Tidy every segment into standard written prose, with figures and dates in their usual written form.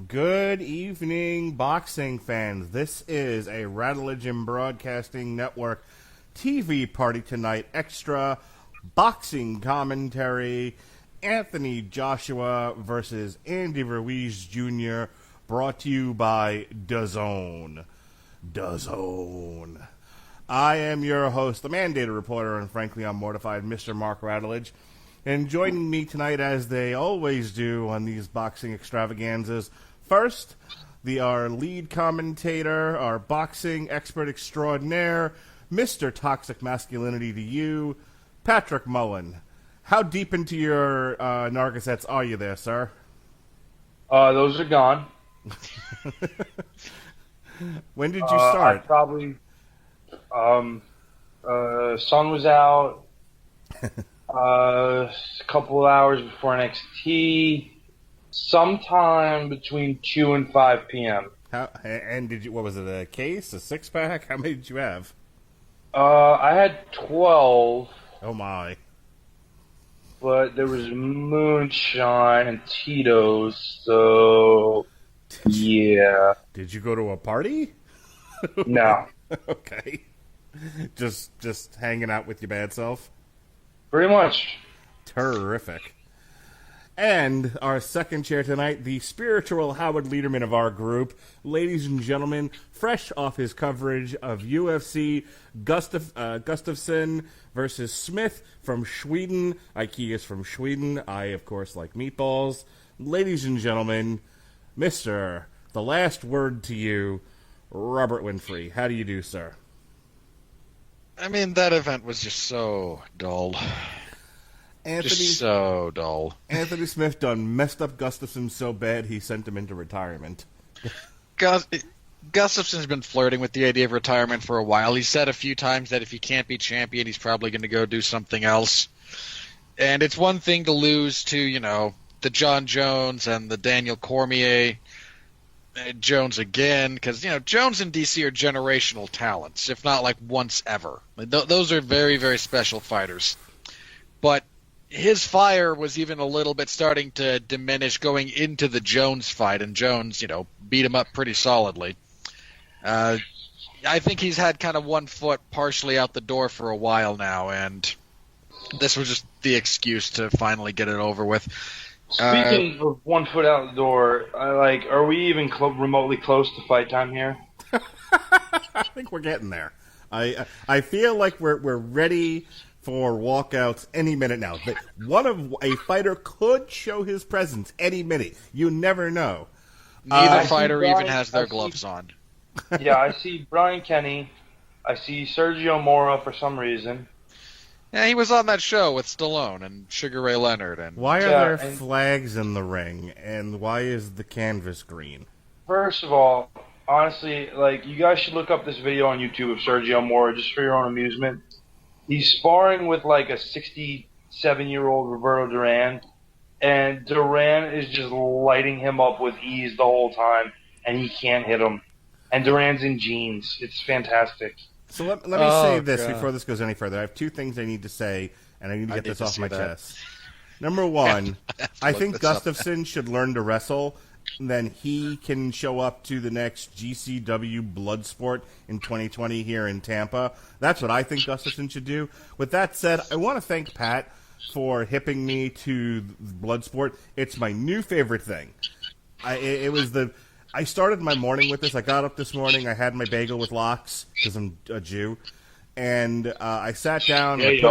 Good evening, boxing fans. This is a Radulich and Broadcasting Network TV party tonight. Extra boxing commentary. Anthony Joshua versus Andy Ruiz Jr. Brought to you by DAZN. DAZN. I am your host, the mandated reporter, and frankly, I'm mortified, Mr. Mark Radulich. And joining me tonight, as they always do on these boxing extravaganzas, first, our lead commentator, our boxing expert extraordinaire, Mr. Toxic Masculinity to you, Patrick Mullin. How deep into your Nargisets are you there, sir? Those are gone. When did you start? I probably, sun was out a couple of hours before NXT, sometime between 2 and 5 p.m. And what was it, a case, a six-pack? How many did you have? I had 12. Oh, my. But there was moonshine and Tito's, so yeah. Did you go to a party? No. Okay. Just hanging out with your bad self? Pretty much. Terrific. And our second chair tonight, the spiritual Howard Lederman of our group. Ladies and gentlemen, fresh off his coverage of UFC, Gustafsson versus Smith from Sweden. Ike is from Sweden. I, of course, like meatballs. Ladies and gentlemen, Mr. The last word to you, Robert Winfree. How do you do, sir? I mean, that event was just so dull. Just so dull. Anthony Smith done messed up Gustafsson so bad he sent him into retirement. Gustafsson's been flirting with the idea of retirement for a while. He said a few times that if he can't be champion, he's probably going to go do something else. And it's one thing to lose to, the John Jones and the Daniel Cormier. Jones again, because, Jones and DC are generational talents, if not like once ever. Those are very, very special fighters. But his fire was even a little bit starting to diminish going into the Jones fight, and Jones, beat him up pretty solidly. I think he's had kind of one foot partially out the door for a while now, and this was just the excuse to finally get it over with. Speaking of 1 foot out the door, are we even remotely close to fight time here? I think we're getting there. I feel like we're ready for walkouts any minute now. A fighter could show his presence any minute. You never know. Neither fighter even has their gloves on. Yeah, I see Brian Kenny. I see Sergio Mora for some reason. Yeah, he was on that show with Stallone and Sugar Ray Leonard. And why are there flags in the ring, and why is the canvas green? First of all, honestly, you guys should look up this video on YouTube of Sergio Mora just for your own amusement. He's sparring with a 67-year-old Roberto Duran, and Duran is just lighting him up with ease the whole time, and he can't hit him. And Duran's in jeans. It's fantastic. So let me say this before this goes any further. I have two things I need to say, and I need to get this off my chest. Number one, I think Gustafsson should learn to wrestle. Then he can show up to the next GCW Bloodsport in 2020 here in Tampa. That's what I think Gustafsson should do. With that said, I want to thank Pat for hipping me to Bloodsport. It's my new favorite thing. I started my morning with this. I got up this morning. I had my bagel with lox because I'm a Jew, and I sat down and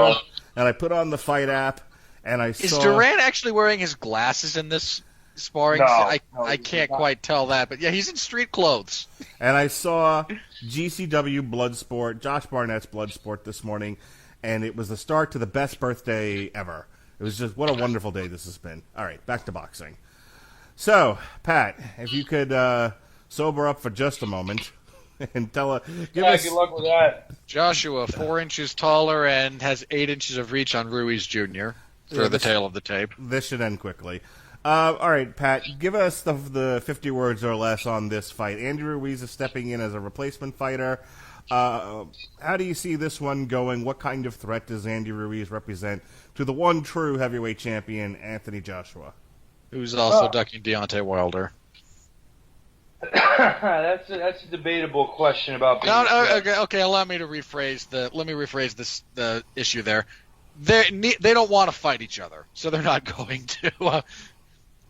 I put on the fight app, and I saw. Is Duran actually wearing his glasses in this sparring? No, I can't quite tell that, but yeah, he's in street clothes. And I saw GCW Bloodsport, Josh Barnett's Bloodsport this morning, and it was the start to the best birthday ever. It was just what a wonderful day this has been. All right, back to boxing. So, Pat, if you could sober up for just a moment and give us... Good luck with that. Joshua, 4 inches taller and has 8 inches of reach on Ruiz Jr. for the tail of the tape. This should end quickly. All right, Pat, give us the 50 words or less on this fight. Andy Ruiz is stepping in as a replacement fighter. How do you see this one going? What kind of threat does Andy Ruiz represent to the one true heavyweight champion, Anthony Joshua? Who's also ducking Deontay Wilder. That's a debatable question about being Okay. Let me rephrase the issue there. They don't want to fight each other, so they're not going to.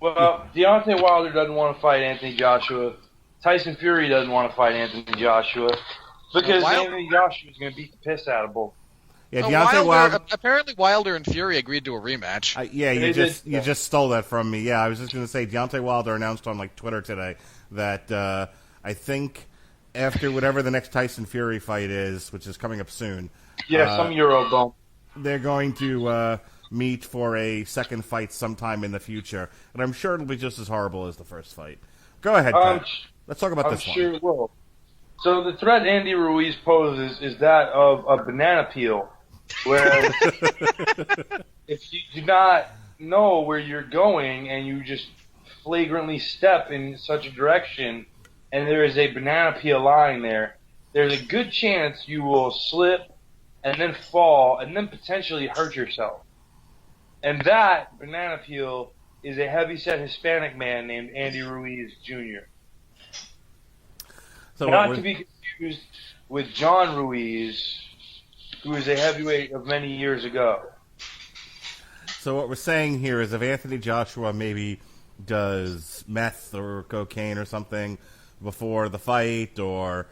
Well, Deontay Wilder doesn't want to fight Anthony Joshua. Tyson Fury doesn't want to fight Anthony Joshua because Anthony Joshua is going to beat the piss out of both. Yeah, Deontay Wilder. Apparently, Wilder and Fury agreed to a rematch. You just stole that from me. Yeah, I was just going to say Deontay Wilder announced on Twitter today that I think after whatever the next Tyson Fury fight is, which is coming up soon. Yeah, some Euro bump. They're going to meet for a second fight sometime in the future, and I'm sure it'll be just as horrible as the first fight. Go ahead, Pat. Let's talk about this one. I'm sure it will. So the threat Andy Ruiz poses is that of a banana peel, where if you do not know where you're going and you just flagrantly step in such a direction and there is a banana peel lying there, there's a good chance you will slip and then fall and then potentially hurt yourself. And that banana peel is a heavyset Hispanic man named Andy Ruiz Jr. So not to be confused with John Ruiz, who is a heavyweight of many years ago. So what we're saying here is if Anthony Joshua maybe does meth or cocaine or something before the fight, or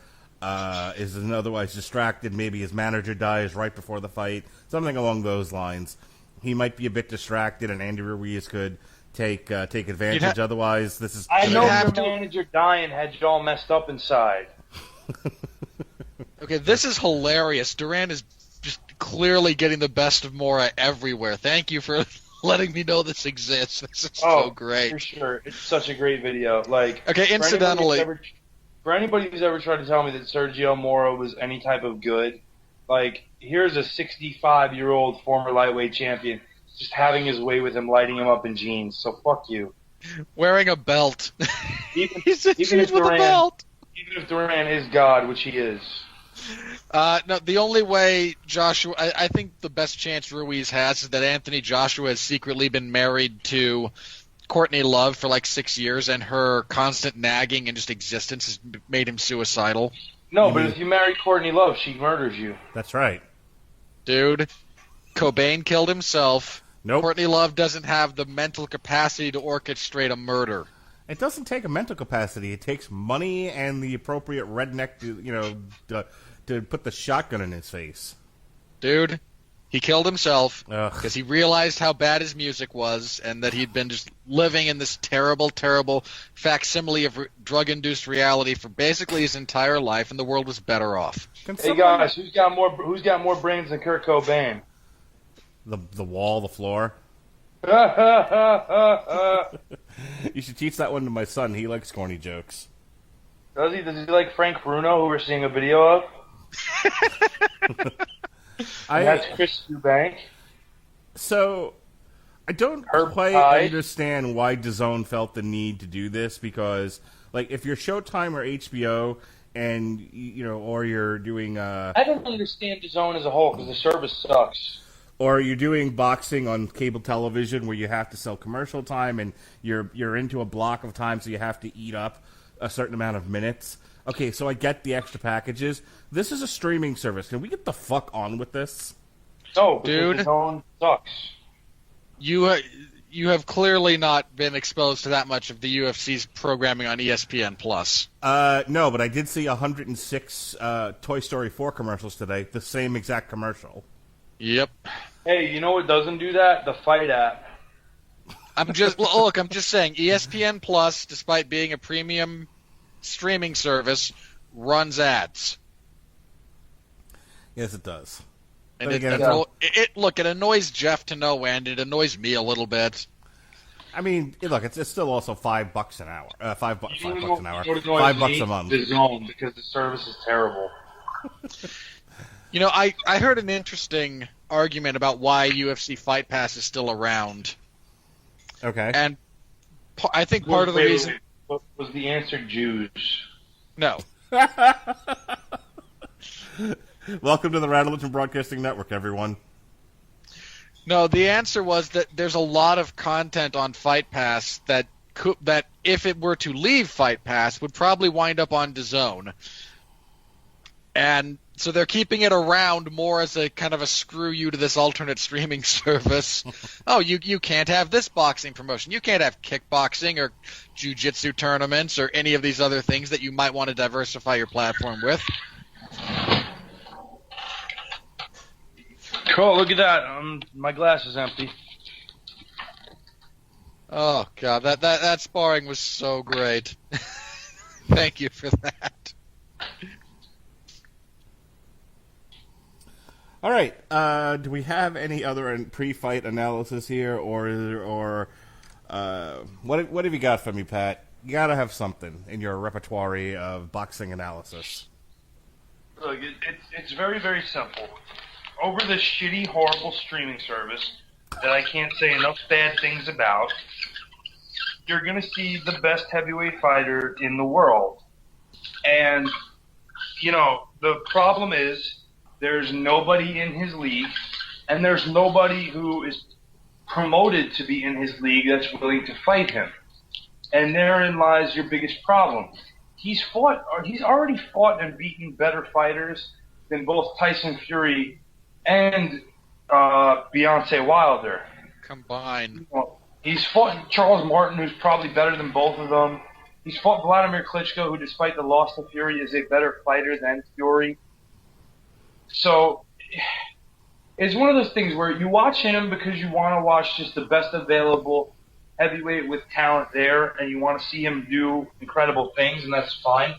is otherwise distracted, maybe his manager dies right before the fight, something along those lines, he might be a bit distracted, and Andy Ruiz could take advantage. Otherwise, this is. I know your manager dying had you all messed up inside. Okay, this is hilarious. Duran is just clearly getting the best of Mora everywhere. Thank you for letting me know this exists. This is so great. For sure. It's such a great video. Okay, incidentally, for anybody who's ever tried to tell me that Sergio Mora was any type of good, here's a 65-year-old former lightweight champion just having his way with him, lighting him up in jeans. So fuck you. Wearing a belt. He's in jeans with a belt. Even if Duran is God, which he is. No, the only way Joshua... I think the best chance Ruiz has is that Anthony Joshua has secretly been married to Courtney Love for 6 years, and her constant nagging and just existence has made him suicidal. No, but if you marry Courtney Love, she murders you. That's right. Dude, Cobain killed himself. Nope. Courtney Love doesn't have the mental capacity to orchestrate a murder. It doesn't take a mental capacity. It takes money and the appropriate redneck to put the shotgun in his face. Dude, he killed himself because he realized how bad his music was and that he'd been just living in this terrible, terrible facsimile of drug-induced reality for basically his entire life, and the world was better off. Hey guys, who's got more brains than Kurt Cobain? The wall, the floor. You should teach that one to my son. He likes corny jokes. Does he? Does he like Frank Bruno, who we're seeing a video of? That's Chris Eubank. So, I don't quite understand why DAZN felt the need to do this, because, if you're Showtime or HBO, and or you're doing. I don't understand DAZN as a whole because the service sucks. Or you're doing boxing on cable television where you have to sell commercial time and you're into a block of time, so you have to eat up a certain amount of minutes. Okay, so I get the extra packages. This is a streaming service. Can we get the fuck on with this? No, dude, DAZN sucks. You have clearly not been exposed to that much of the UFC's programming on ESPN Plus. No, but I did see 106 Toy Story 4 commercials today. The same exact commercial. Yep. Hey, you know what doesn't do that? The Fight app. I'm just saying, ESPN Plus, despite being a premium streaming service, runs ads. Yes, it does. And it annoys Jeff to no end. It annoys me a little bit. I mean, look, it's still also $5 an hour. $5 an hour. $5 a month. DAZN, because the service is terrible. I heard an interesting argument about why UFC Fight Pass is still around. Okay. And I think part of the reason... Was the answer Jews? No. Welcome to the Radulich Broadcasting Network, everyone. No, the answer was that there's a lot of content on Fight Pass that that if it were to leave Fight Pass would probably wind up on DAZN. And so they're keeping it around more as a kind of a screw you to this alternate streaming service. Oh, you can't have this boxing promotion. You can't have kickboxing or jiu-jitsu tournaments or any of these other things that you might want to diversify your platform with. Cool, look at that. My glass is empty. Oh, God, that sparring was so great. Thank you for that. All right. Do we have any other pre-fight analysis here, or what have you got for me, Pat? You got to have something in your repertoire of boxing analysis. Look, it's very, very simple. Over this shitty, horrible streaming service that I can't say enough bad things about, you're going to see the best heavyweight fighter in the world. And, the problem is there's nobody in his league, and there's nobody who is promoted to be in his league that's willing to fight him. And therein lies your biggest problem. He's already fought and beaten better fighters than both Tyson Fury and Deontay Wilder. Combined. He's fought Charles Martin, who's probably better than both of them. He's fought Vladimir Klitschko, who, despite the loss to Fury, is a better fighter than Fury. So it's one of those things where you watch him because you want to watch just the best available heavyweight with talent there, and you want to see him do incredible things, and that's fine.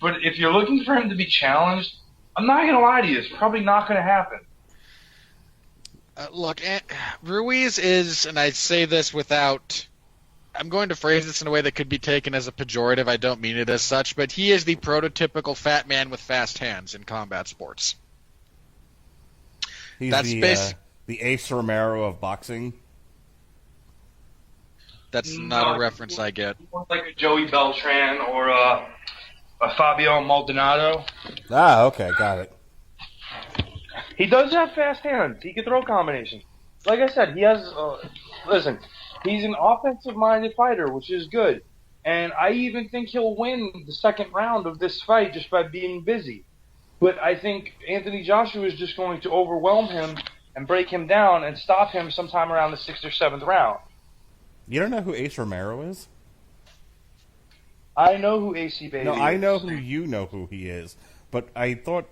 But if you're looking for him to be challenged, I'm not going to lie to you, it's probably not going to happen. Look, Ruiz is, and I say this without, I'm going to phrase this in a way that could be taken as a pejorative. I don't mean it as such, but he is the prototypical fat man with fast hands in combat sports. He's the Ace Romero of boxing. That's not a reference I get. Like a Joey Beltran or a Fabio Maldonado. Ah, okay, got it. He does have fast hands. He can throw combinations. Like I said, he has. Listen, he's an offensive-minded fighter, which is good. And I even think he'll win the second round of this fight just by being busy. But I think Anthony Joshua is just going to overwhelm him and break him down and stop him sometime around the 6th or 7th round. You don't know who Ace Romero is? I know who AC Baby is. No, I know who he is. But I thought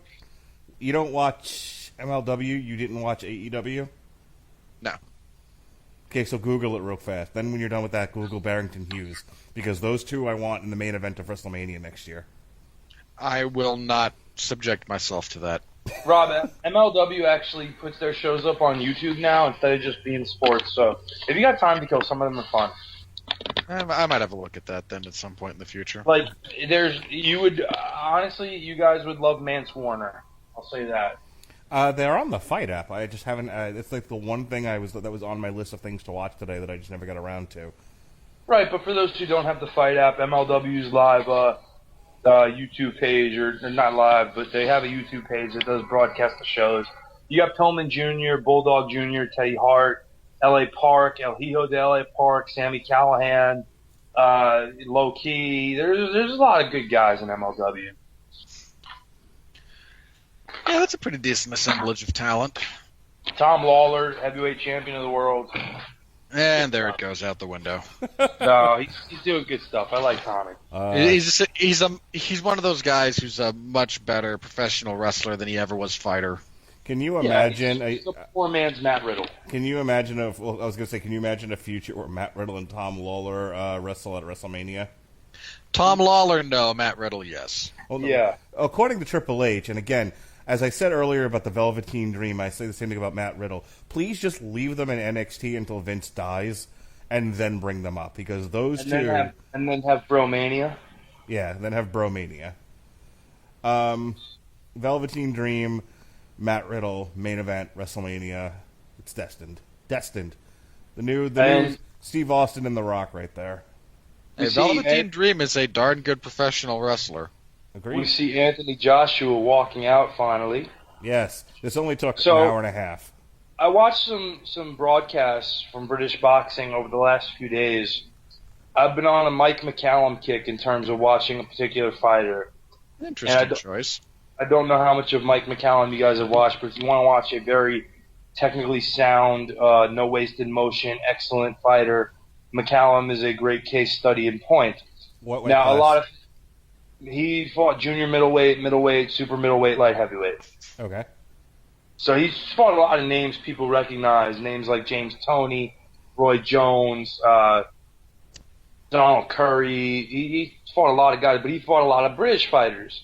you don't watch MLW, you didn't watch AEW? No. Okay, so Google it real fast. Then when you're done with that, Google Barrington Hughes. Because those two I want in the main event of WrestleMania next year. I will not subject myself to that. Rob, MLW actually puts their shows up on YouTube now instead of just being sports. So if you got time to kill, some of them are fun. I might have a look at that then at some point in the future. Like, honestly, you guys would love Mance Warner. I'll say that. They're on the Fight app. I just haven't. It's like the one thing that was on my list of things to watch today that I just never got around to. Right, but for those who don't have the Fight app, MLW's live YouTube page, or not live, but they have a YouTube page that does broadcast the shows. You got Pillman Jr., Bulldog Jr., Teddy Hart, L.A. Park, El Hijo de L.A. Park, Sammy Callahan, Low Key. There's a lot of good guys in MLW. Yeah, that's a pretty decent assemblage of talent. Tom Lawler, heavyweight champion of the world. And there it goes out the window. No, he's doing good stuff. I like Tommy. He's one of those guys who's a much better professional wrestler than he ever was fighter. Can you imagine he's a poor man's Matt Riddle? Can you imagine can you imagine a future where Matt Riddle and Tom Lawler wrestle at WrestleMania? Tom Lawler, no. Matt Riddle, yes. Well, no. Yeah. According to Triple H, and again, as I said earlier about the Velveteen Dream, I say the same thing about Matt Riddle. Please just leave them in NXT until Vince dies, and then bring them up, because those two... And then have Bromania. Yeah, then have Bromania. Velveteen Dream, Matt Riddle, main event, WrestleMania. It's destined. Destined. The new Steve Austin and The Rock right there. Hey, Velveteen Dream is a darn good professional wrestler. Agreed. We see Anthony Joshua walking out finally. Yes. This only took an hour and a half. I watched some broadcasts from British boxing over the last few days, I've been on a Mike McCallum kick in terms of watching a particular fighter. Interesting choice. I don't know how much of Mike McCallum you guys have watched, but if you want to watch a very technically sound, no wasted motion, excellent fighter, McCallum is a great case study in point. What weight now, class? He fought junior middleweight, super middleweight, light heavyweight. Okay. So he's fought a lot of names people recognize, names like James Toney, Roy Jones, Donald Curry. He fought a lot of guys, but he fought a lot of British fighters,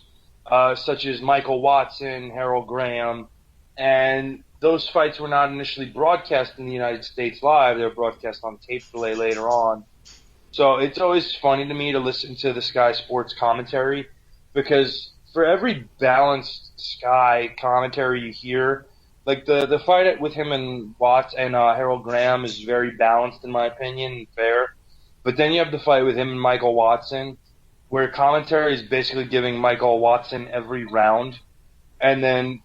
such as Michael Watson, Harold Graham, and those fights were not initially broadcast in the United States live. They were broadcast on tape delay later on. So it's always funny to me to listen to the Sky Sports commentary, because for every balanced Sky commentary you hear, like the fight with him and Watts and Harold Graham is very balanced in my opinion and fair. But then you have the fight with him and Michael Watson, where commentary is basically giving Michael Watson every round, and then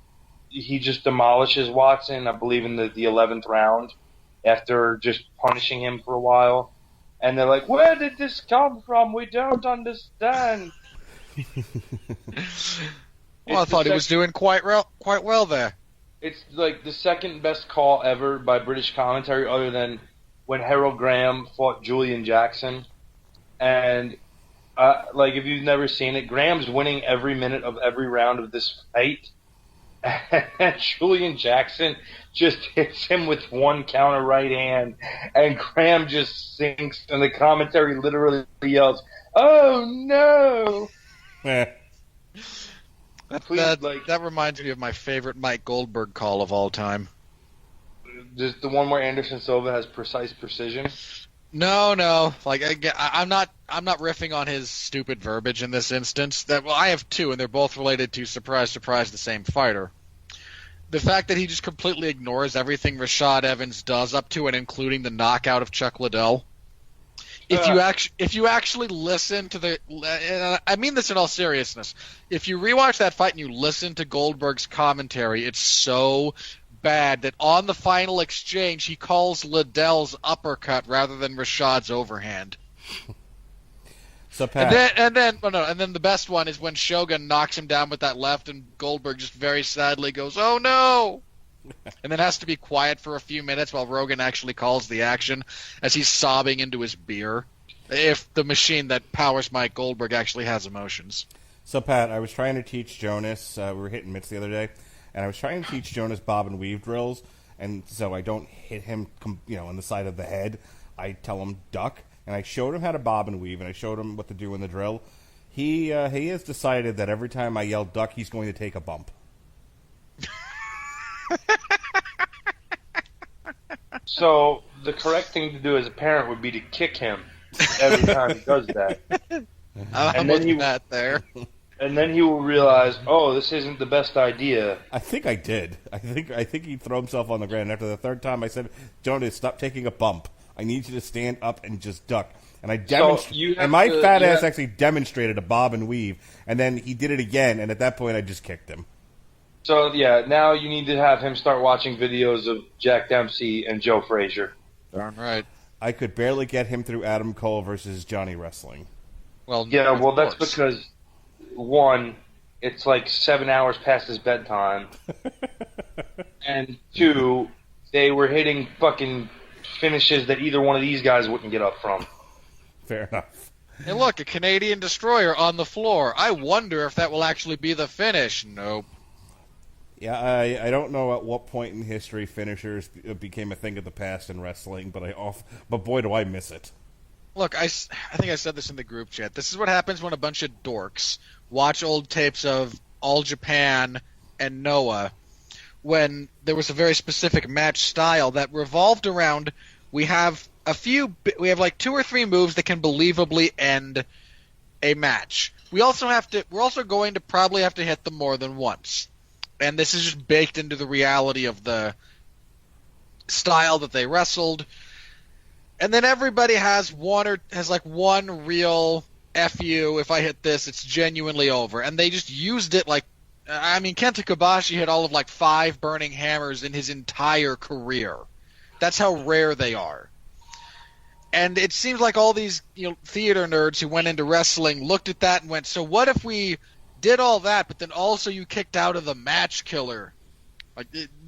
he just demolishes Watson, I believe, in the 11th round, after just punishing him for a while. And they're like, "Where did this come from? We don't understand." Well, I thought he was doing quite well there. It's like the second best call ever by British commentary, other than when Harold Graham fought Julian Jackson. And like, if you've never seen it, Graham's winning every minute of every round of this fight. And Julian Jackson just hits him with one counter right hand, and Graham just sinks, and the commentary literally yells, "Oh no!" That reminds me of my favorite Mike Goldberg call of all time. Just the one where Anderson Silva has precise precision. No. Like, I'm not riffing on his stupid verbiage in this instance. I have two, and they're both related to, surprise, surprise, the same fighter. The fact that he just completely ignores everything Rashad Evans does, up to and including the knockout of Chuck Liddell. If you actually listen to I mean this in all seriousness, if you rewatch that fight and you listen to Goldberg's commentary, it's so bad that on the final exchange he calls Liddell's uppercut rather than Rashad's overhand. So Pat, and then the best one is when Shogun knocks him down with that left, and Goldberg just very sadly goes, "Oh no!" and then has to be quiet for a few minutes while Rogan actually calls the action as he's sobbing into his beer. If the machine that powers Mike Goldberg actually has emotions. So Pat, I was trying to teach Jonas. We were hitting mitts the other day, and I was trying to teach Jonas bob and weave drills, and so I don't hit him, on the side of the head. I tell him duck, and I showed him how to bob and weave, and I showed him what to do in the drill. He has decided that every time I yell duck, he's going to take a bump. So the correct thing to do as a parent would be to kick him every time he does that. I'm looking at there. And then he will realize, oh, this isn't the best idea. I think I did. I think he'd throw himself on the ground. After the third time, I said, Jonas, stop taking a bump. I need you to stand up and just duck. And my fat ass actually demonstrated a bob and weave, and then he did it again, and at that point I just kicked him. So, yeah, now you need to have him start watching videos of Jack Dempsey and Joe Frazier. Darn right. I could barely get him through Adam Cole versus Johnny Wrestling. Well, yeah, well, that's because, one, it's like 7 hours past his bedtime, and two, they were hitting fucking finishes that either one of these guys wouldn't get up from. Fair enough. Hey, look, a Canadian destroyer on the floor. I wonder if that will actually be the finish. Nope. Yeah, I don't know at what point in history finishers became a thing of the past in wrestling, but boy, do I miss it. Look, I think I said this in the group chat. This is what happens when a bunch of dorks watch old tapes of All Japan and Noah, when there was a very specific match style that revolved around, we have like 2 or 3 moves that can believably end a match. We're also going to probably have to hit them more than once. And this is just baked into the reality of the style that they wrestled. And then everybody has one real F you, if I hit this, it's genuinely over. And they just used it like, Kenta Kobashi hit all of like 5 burning hammers in his entire career. That's how rare they are. And it seems like all these theater nerds who went into wrestling looked at that and went, so what if we did all that, but then also you kicked out of the match killer?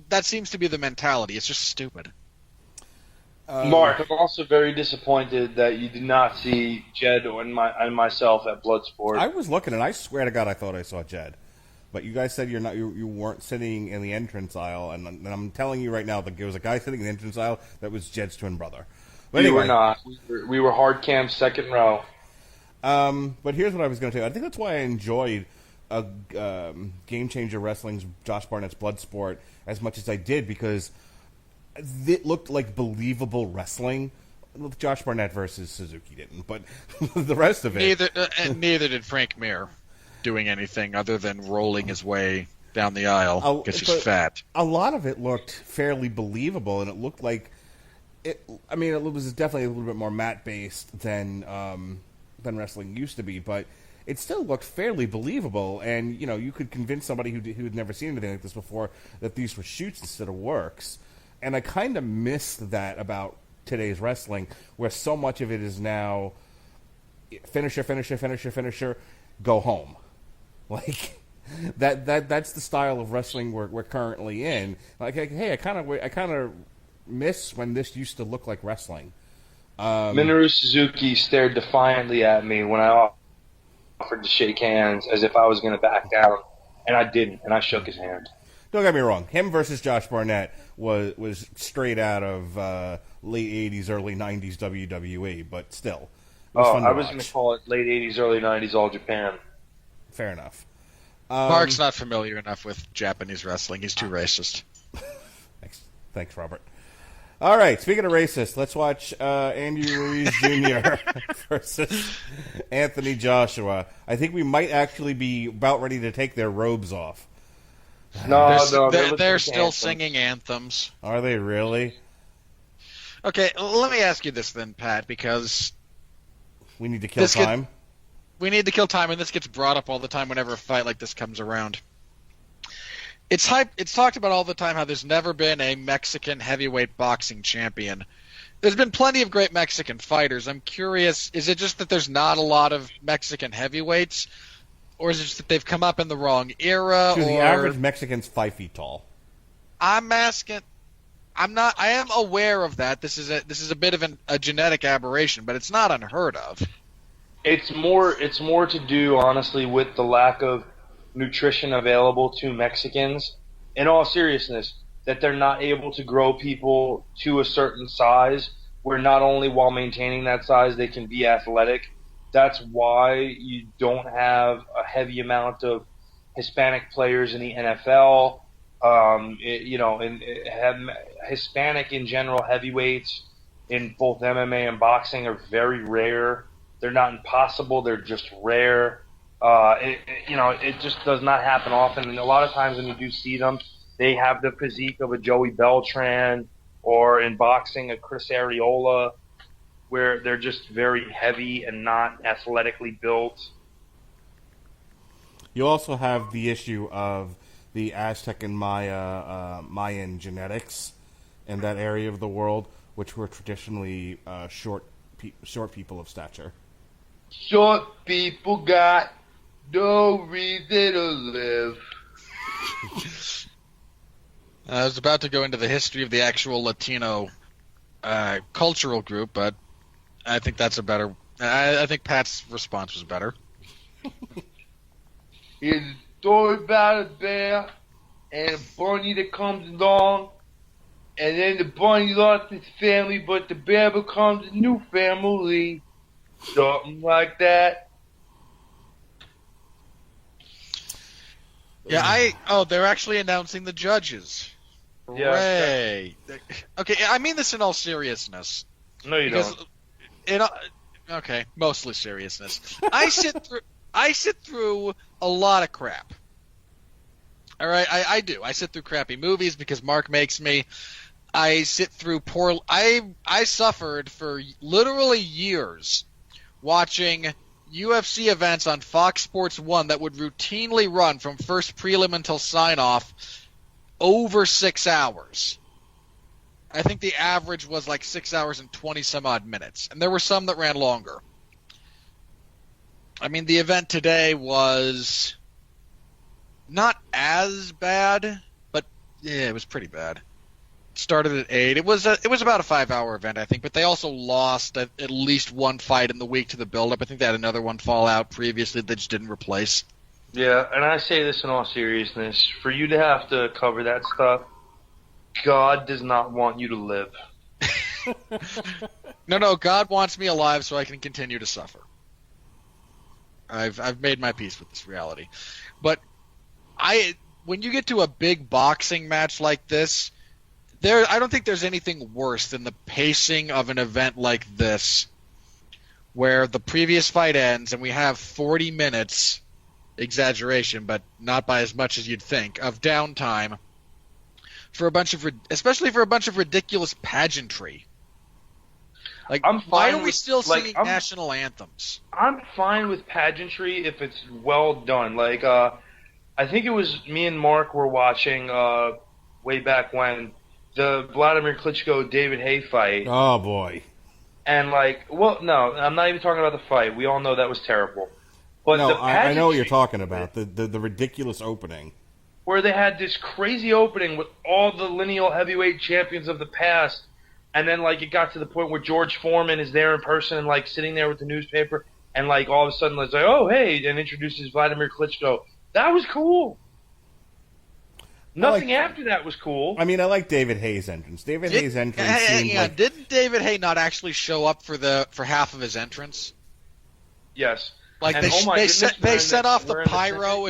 That seems to be the mentality. It's just stupid. Mark, I'm also very disappointed that you did not see Jed and myself at Bloodsport. I was looking, and I swear to God I thought I saw Jed. But you guys said you weren't sitting in the entrance aisle, and I'm telling you right now that there was a guy sitting in the entrance aisle that was Jed's twin brother. But we anyway, were not. We were hard cam second row. But here's what I was going to tell you. I think that's why I enjoyed Game Changer Wrestling's Josh Barnett's Bloodsport as much as I did, because it looked like believable wrestling. Josh Barnett versus Suzuki didn't, but the rest of it... Neither did Frank Mir doing anything other than rolling his way down the aisle because he's fat. A lot of it looked fairly believable, and it looked like... it was definitely a little bit more mat-based than wrestling used to be, but it still looked fairly believable, and you could convince somebody who had never seen anything like this before that these were shoots instead of works. And I kind of missed that about today's wrestling, where so much of it is now finisher, go home. Like that's the style of wrestling we're currently in. Like, hey, I kind of miss when this used to look like wrestling. Minoru Suzuki stared defiantly at me when I offered to shake hands as if I was going to back down, and I didn't, and I shook his hand. Don't get me wrong. Him versus Josh Barnett was straight out of late 80s, early 90s WWE, but still. I was going to call it late 80s, early 90s All Japan. Fair enough. Mark's not familiar enough with Japanese wrestling. He's too racist. Thanks, Robert. All right, speaking of racist, let's watch Andy Ruiz Jr. versus Anthony Joshua. I think we might actually be about ready to take their robes off. They're still singing anthems. Are they really? Okay, let me ask you this then, Pat, because we need to kill time. We need to kill time, and this gets brought up all the time whenever a fight like this comes around. It's talked about all the time how there's never been a Mexican heavyweight boxing champion. There's been plenty of great Mexican fighters. I'm curious, is it just that there's not a lot of Mexican heavyweights? Or is it just that they've come up in the wrong era? The average Mexican's 5 feet tall. I'm asking. I am aware of that. This is a bit of a genetic aberration, but it's not unheard of. It's more to do, honestly, with the lack of nutrition available to Mexicans. In all seriousness, that they're not able to grow people to a certain size, where not only while maintaining that size they can be athletic. That's why you don't have a heavy amount of Hispanic players in the NFL. Hispanic in general heavyweights in both MMA and boxing are very rare. They're not impossible. They're just rare. It just does not happen often. And a lot of times when you do see them, they have the physique of a Joey Beltran, or in boxing a Chris Arreola, where they're just very heavy and not athletically built. You also have the issue of the Aztec and Mayan genetics in that area of the world, which were traditionally short people of stature. Short people got no reason to live. I was about to go into the history of the actual Latino cultural group, but I think that's a better. I think Pat's response was better. It's a story about a bear and a bunny that comes along, and then the bunny lost his family, but the bear becomes a new family. Something like that. Yeah, they're actually announcing the judges. Hooray. Yeah. Okay, I mean this in all seriousness. No, you don't. Okay, mostly seriousness. I sit through a lot of crap. All right, I do. I sit through crappy movies because Mark makes me. I sit through poor. I suffered for literally years watching UFC events on Fox Sports 1 that would routinely run from first prelim until sign-off over 6 hours. I think the average was like 6 hours and 20 some odd minutes, and there were some that ran longer. I mean, the event today was not as bad, but yeah, it was pretty bad. It started at 8. It was about a 5-hour event, I think, but they also lost at least one fight in the week to the build-up. I think they had another one fall out previously they just didn't replace. Yeah, and I say this in all seriousness. For you to have to cover that stuff, God does not want you to live. No, God wants me alive so I can continue to suffer. I've made my peace with this reality. But when you get to a big boxing match like this, I don't think there's anything worse than the pacing of an event like this, where the previous fight ends and we have 40 minutes, exaggeration, but not by as much as you'd think, of downtime especially for a bunch of ridiculous pageantry. Like, why are we still singing national anthems? I'm fine with pageantry if it's well done. Like, I think it was me and Mark were watching way back when the Vladimir Klitschko-David Haye fight. Oh, boy. And, no, I'm not even talking about the fight. We all know that was terrible. But no, I know what you're talking about. The ridiculous opening. Where they had this crazy opening with all the lineal heavyweight champions of the past, and then, it got to the point where George Foreman is there in person and, sitting there with the newspaper, and, all of a sudden, it's like, oh, hey, and introduces Vladimir Klitschko. That was cool. Nothing after that was cool. I mean, I like David Haye's entrance. David Haye's entrance seemed like... Didn't David Haye not actually show up for half of his entrance? Yes. They set off the pyro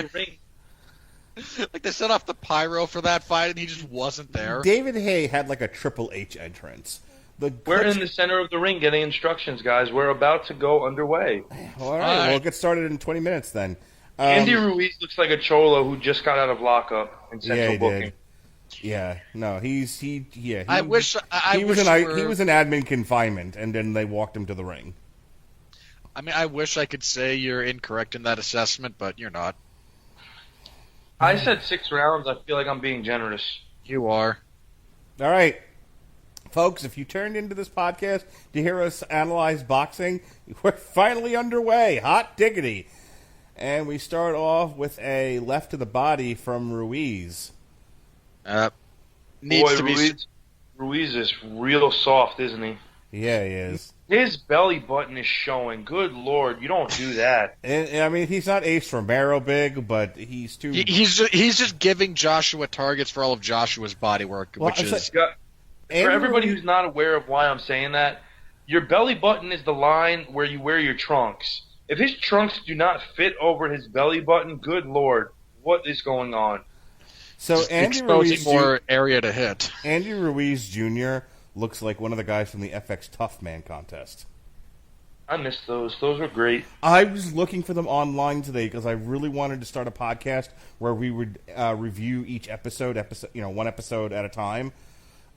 they set off the pyro for that fight, and he just wasn't there. David Haye had a Triple H entrance. We're in the center of the ring getting instructions, guys. We're about to go underway. All right. We'll get started in 20 minutes then. Andy Ruiz looks like a cholo who just got out of lockup in central booking. Did. Yeah, no, he was an admin confinement, and then they walked him to the ring. I mean, I wish I could say you're incorrect in that assessment, but you're not. I said 6 rounds. I feel like I'm being generous. You are. All right. Folks, if you turned into this podcast to hear us analyze boxing, we're finally underway. Hot diggity. And we start off with a left to the body from Ruiz. Ruiz is real soft, isn't he? Yeah, he is. His belly button is showing. Good Lord, you don't do that. And I mean, he's not Ace Romero big, but he's too... He's just giving Joshua targets for all of Joshua's body work, for everybody who's not aware of why I'm saying that, your belly button is the line where you wear your trunks. If his trunks do not fit over his belly button, good Lord, what is going on? So Andy Ruiz more area to hit. Andy Ruiz Jr. looks like one of the guys from the FX Tough Man contest. I missed those. Those were great. I was looking for them online today because I really wanted to start a podcast where we would review each episode, one episode at a time.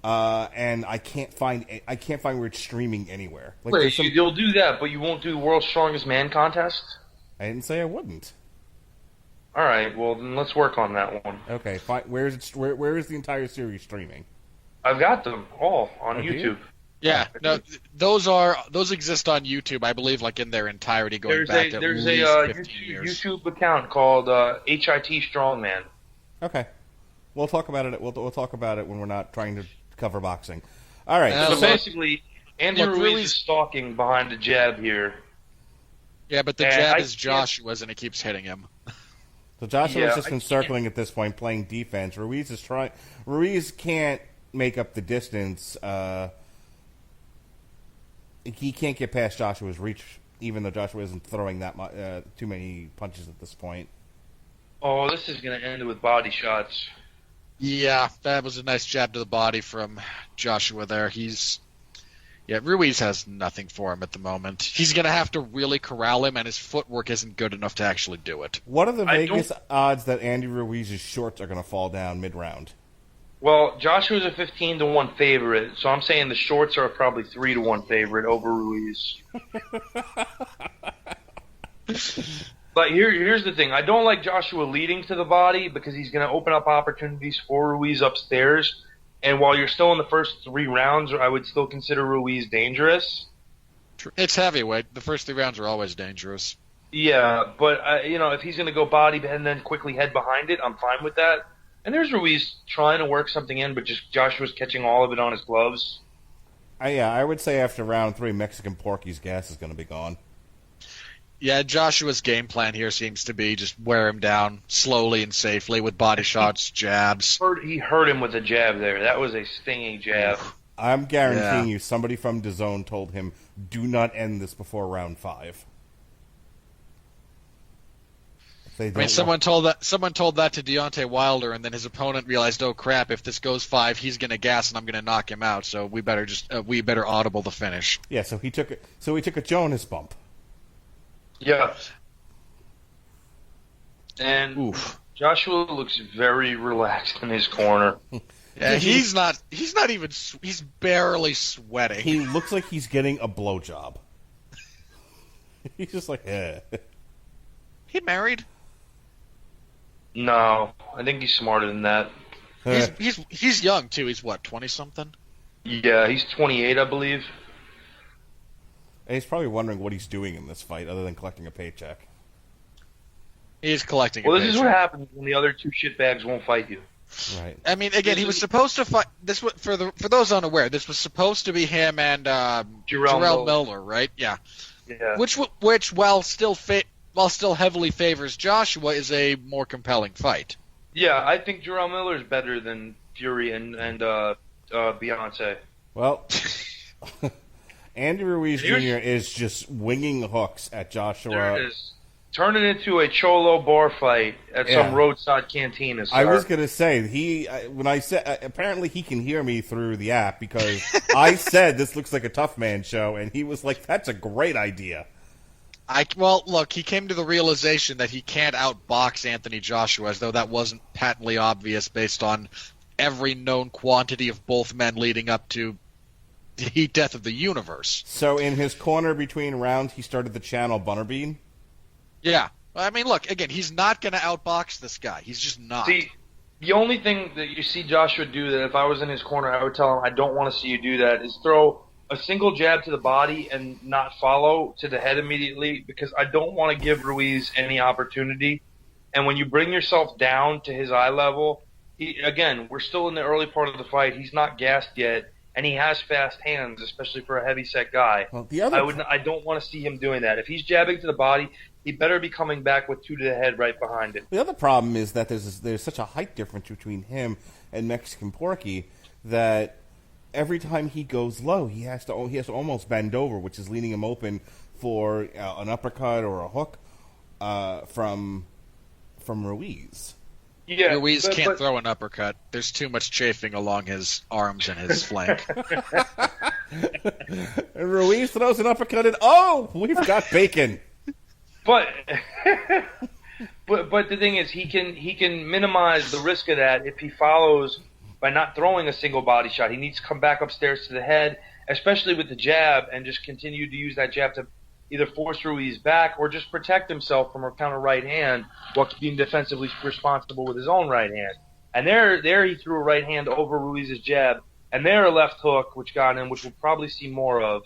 And I can't find where it's streaming anywhere. Wait, you'll do that, but you won't do World's Strongest Man contest? I didn't say I wouldn't. All right, well then let's work on that one. Okay, fine. Where is the entire series streaming? I've got them all on YouTube. Yeah, no, those exist on YouTube, I believe, in their entirety, going back at least 15 years. YouTube account called HIT Strongman. Okay, we'll talk about it. We'll talk about it when we're not trying to cover boxing. All right. So basically, Andy Ruiz is stalking behind the jab here. Yeah, but the jab is Joshua's, and it keeps hitting him. So Joshua's just encircling at this point, playing defense. Ruiz can't make up the distance. He can't get past Joshua's reach, even though Joshua isn't throwing that too many punches at this point. Oh, this is going to end with body shots. Yeah, that was a nice jab to the body from Joshua there. Ruiz has nothing for him at the moment. He's going to have to really corral him, and his footwork isn't good enough to actually do it. What are the Vegas odds that Andy Ruiz's shorts are going to fall down mid-round? Well, Joshua's a 15-1 favorite, so I'm saying the shorts are probably 3-1 favorite over Ruiz. But here's the thing. I don't like Joshua leading to the body because he's going to open up opportunities for Ruiz upstairs. And while you're still in the first 3 rounds, I would still consider Ruiz dangerous. It's heavyweight. The first 3 rounds are always dangerous. Yeah, but if he's going to go body and then quickly head behind it, I'm fine with that. And there's Ruiz trying to work something in, but just Joshua's catching all of it on his gloves. I would say after round 3, Mexican Porky's gas is going to be gone. Yeah, Joshua's game plan here seems to be just wear him down slowly and safely with body shots, jabs. He hurt him with a jab there. That was a stinging jab. I'm guaranteeing you somebody from DAZN told him, do not end this before round 5. Someone told that to Deontay Wilder, and then his opponent realized, oh crap, if this goes 5, he's going to gas and I'm going to knock him out. So we better audible the finish. Yeah, so he took a Jonas bump. Yeah. And Oof. Joshua looks very relaxed in his corner. Yeah, he's barely sweating. He looks like he's getting a blowjob. He's just like, eh. He married? No, I think he's smarter than that. He's young too. He's what, 20-something? Yeah, he's 28, I believe. And he's probably wondering what he's doing in this fight other than collecting a paycheck. He's collecting Well, a this paycheck. is what happens when the other 2 shitbags won't fight you. Right. I mean, again, he was supposed to fight. This was, for those unaware, this was supposed to be him and Jarrell Miller, right? Yeah. Yeah. Which while still heavily favors Joshua, is a more compelling fight. Yeah, I think Jarrell Miller is better than Fury and Beyonce. Well, Andy Ruiz Jr. is just winging hooks at Joshua. There it is. Turn it into a Cholo bar fight at some roadside cantina. Sir. I was going to say, when I said, apparently he can hear me through the app because I said this looks like a tough man show, and he was like, that's a great idea. Well, look, he came to the realization that he can't outbox Anthony Joshua, as though that wasn't patently obvious based on every known quantity of both men leading up to the heat death of the universe. So in his corner between rounds, he started the channel Butterbean? Yeah. I mean, look, again, he's not going to outbox this guy. He's just not. See, the only thing that you see Joshua do that if I was in his corner, I would tell him, I don't want to see you do that, is throw a single jab to the body and not follow to the head immediately, because I don't want to give Ruiz any opportunity. And when you bring yourself down to his eye level, again, we're still in the early part of the fight. He's not gassed yet, and he has fast hands, especially for a heavy-set guy. Well, I don't want to see him doing that. If he's jabbing to the body, he better be coming back with 2 to the head right behind it. The other problem is that there's such a height difference between him and Mexican Porky that every time he goes low, he has to almost bend over, which is leaving him open for an uppercut or a hook from Ruiz. Yeah, Ruiz can't throw an uppercut. There's too much chafing along his arms and his flank. And Ruiz throws an uppercut and, oh, we've got bacon. But the thing is, he can minimize the risk of that if he follows by not throwing a single body shot. He needs to come back upstairs to the head, especially with the jab, and just continue to use that jab to either force Ruiz back or just protect himself from a counter right hand while being defensively responsible with his own right hand. And there he threw a right hand over Ruiz's jab, and there a left hook, which got him, which we'll probably see more of.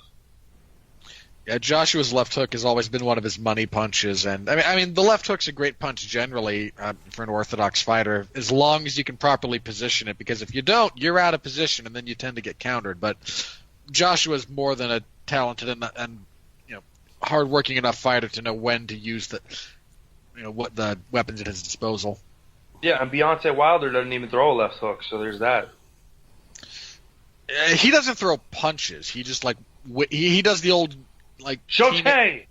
Yeah, Joshua's left hook has always been one of his money punches, and I mean the left hook's a great punch generally for an orthodox fighter, as long as you can properly position it. Because if you don't, you're out of position, and then you tend to get countered. But Joshua's more than a talented and hard-working enough fighter to know when to use what the weapons at his disposal. Yeah, and Beyonce Wilder doesn't even throw a left hook, so there's that. He doesn't throw punches. He just he does the old Showtime!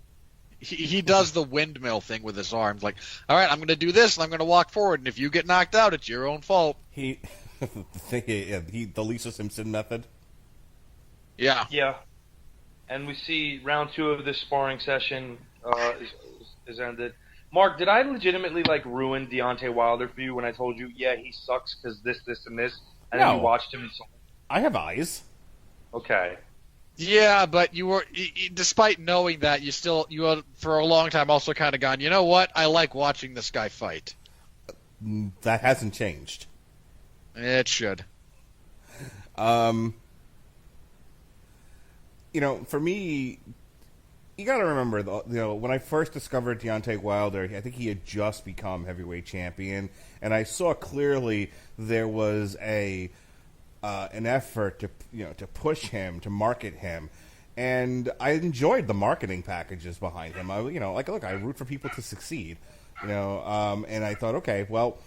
He does the windmill thing with his arms. Like, all right, I'm going to do this, and I'm going to walk forward, and if you get knocked out, it's your own fault. The Lisa Simpson method. Yeah. Yeah. And we see round 2 of this sparring session is ended. Mark, did I legitimately ruin Deontay Wilder for you when I told you, yeah, he sucks because this, and this, and then you watched him and saw him? I have eyes. Okay. Yeah, but you were, despite knowing that, you had for a long time also kind of gone, you know what? I like watching this guy fight. That hasn't changed. It should. For me, you got to remember, when I first discovered Deontay Wilder, I think he had just become heavyweight champion, and I saw clearly there was an effort to push him, to market him, and I enjoyed the marketing packages behind him. Look, I root for people to succeed, and I thought, okay, well,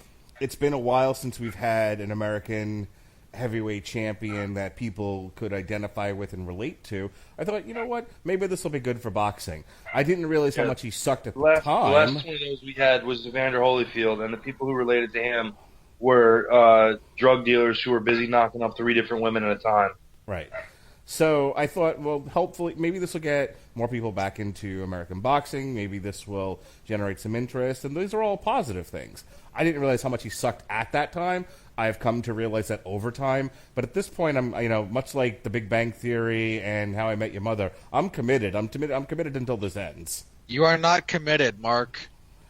it's been a while since we've had an American heavyweight champion that people could identify with and relate to. I thought, you know what, maybe this will be good for boxing. I didn't realize how much he sucked at the time. The last one of those we had was Evander Holyfield, and the people who related to him were drug dealers who were busy knocking up 3 different women at a time. Right. So I thought, well, hopefully, maybe this will get more people back into American boxing. Maybe this will generate some interest, and these are all positive things. I didn't realize how much he sucked at that time. I've come to realize that over time. But at this point, I'm, much like The Big Bang Theory and How I Met Your Mother, I'm committed. I'm committed until this ends. You are not committed, Mark.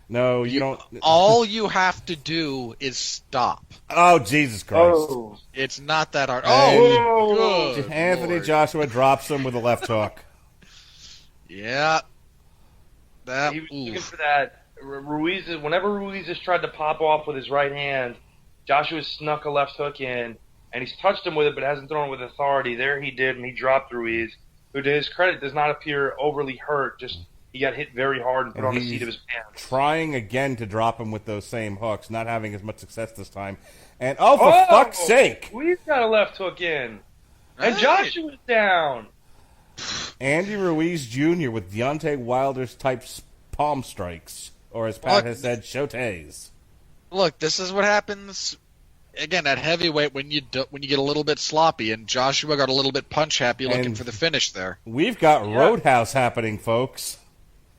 No, you don't. All you have to do is stop. Oh, Jesus Christ. Oh. It's not that hard. Oh, good Anthony Lord. Joshua drops him with a left hook. Yeah. He was looking for that. Whenever Ruiz has tried to pop off with his right hand, Joshua snuck a left hook in, and he's touched him with it but hasn't thrown it with authority. There he did, and he dropped Ruiz, who, to his credit, does not appear overly hurt. Just he got hit very hard and put on the seat of his pants. Trying again to drop him with those same hooks, not having as much success this time. And, for fuck's sake! Ruiz got a left hook in. And Right. Joshua's down. Andy Ruiz Jr. with Deontay Wilder's type palm strikes, or as Pat has said, shotes. Look, this is what happens again at heavyweight when you get a little bit sloppy, and Joshua got a little bit punch happy looking for the finish there. We've got Roadhouse happening, folks.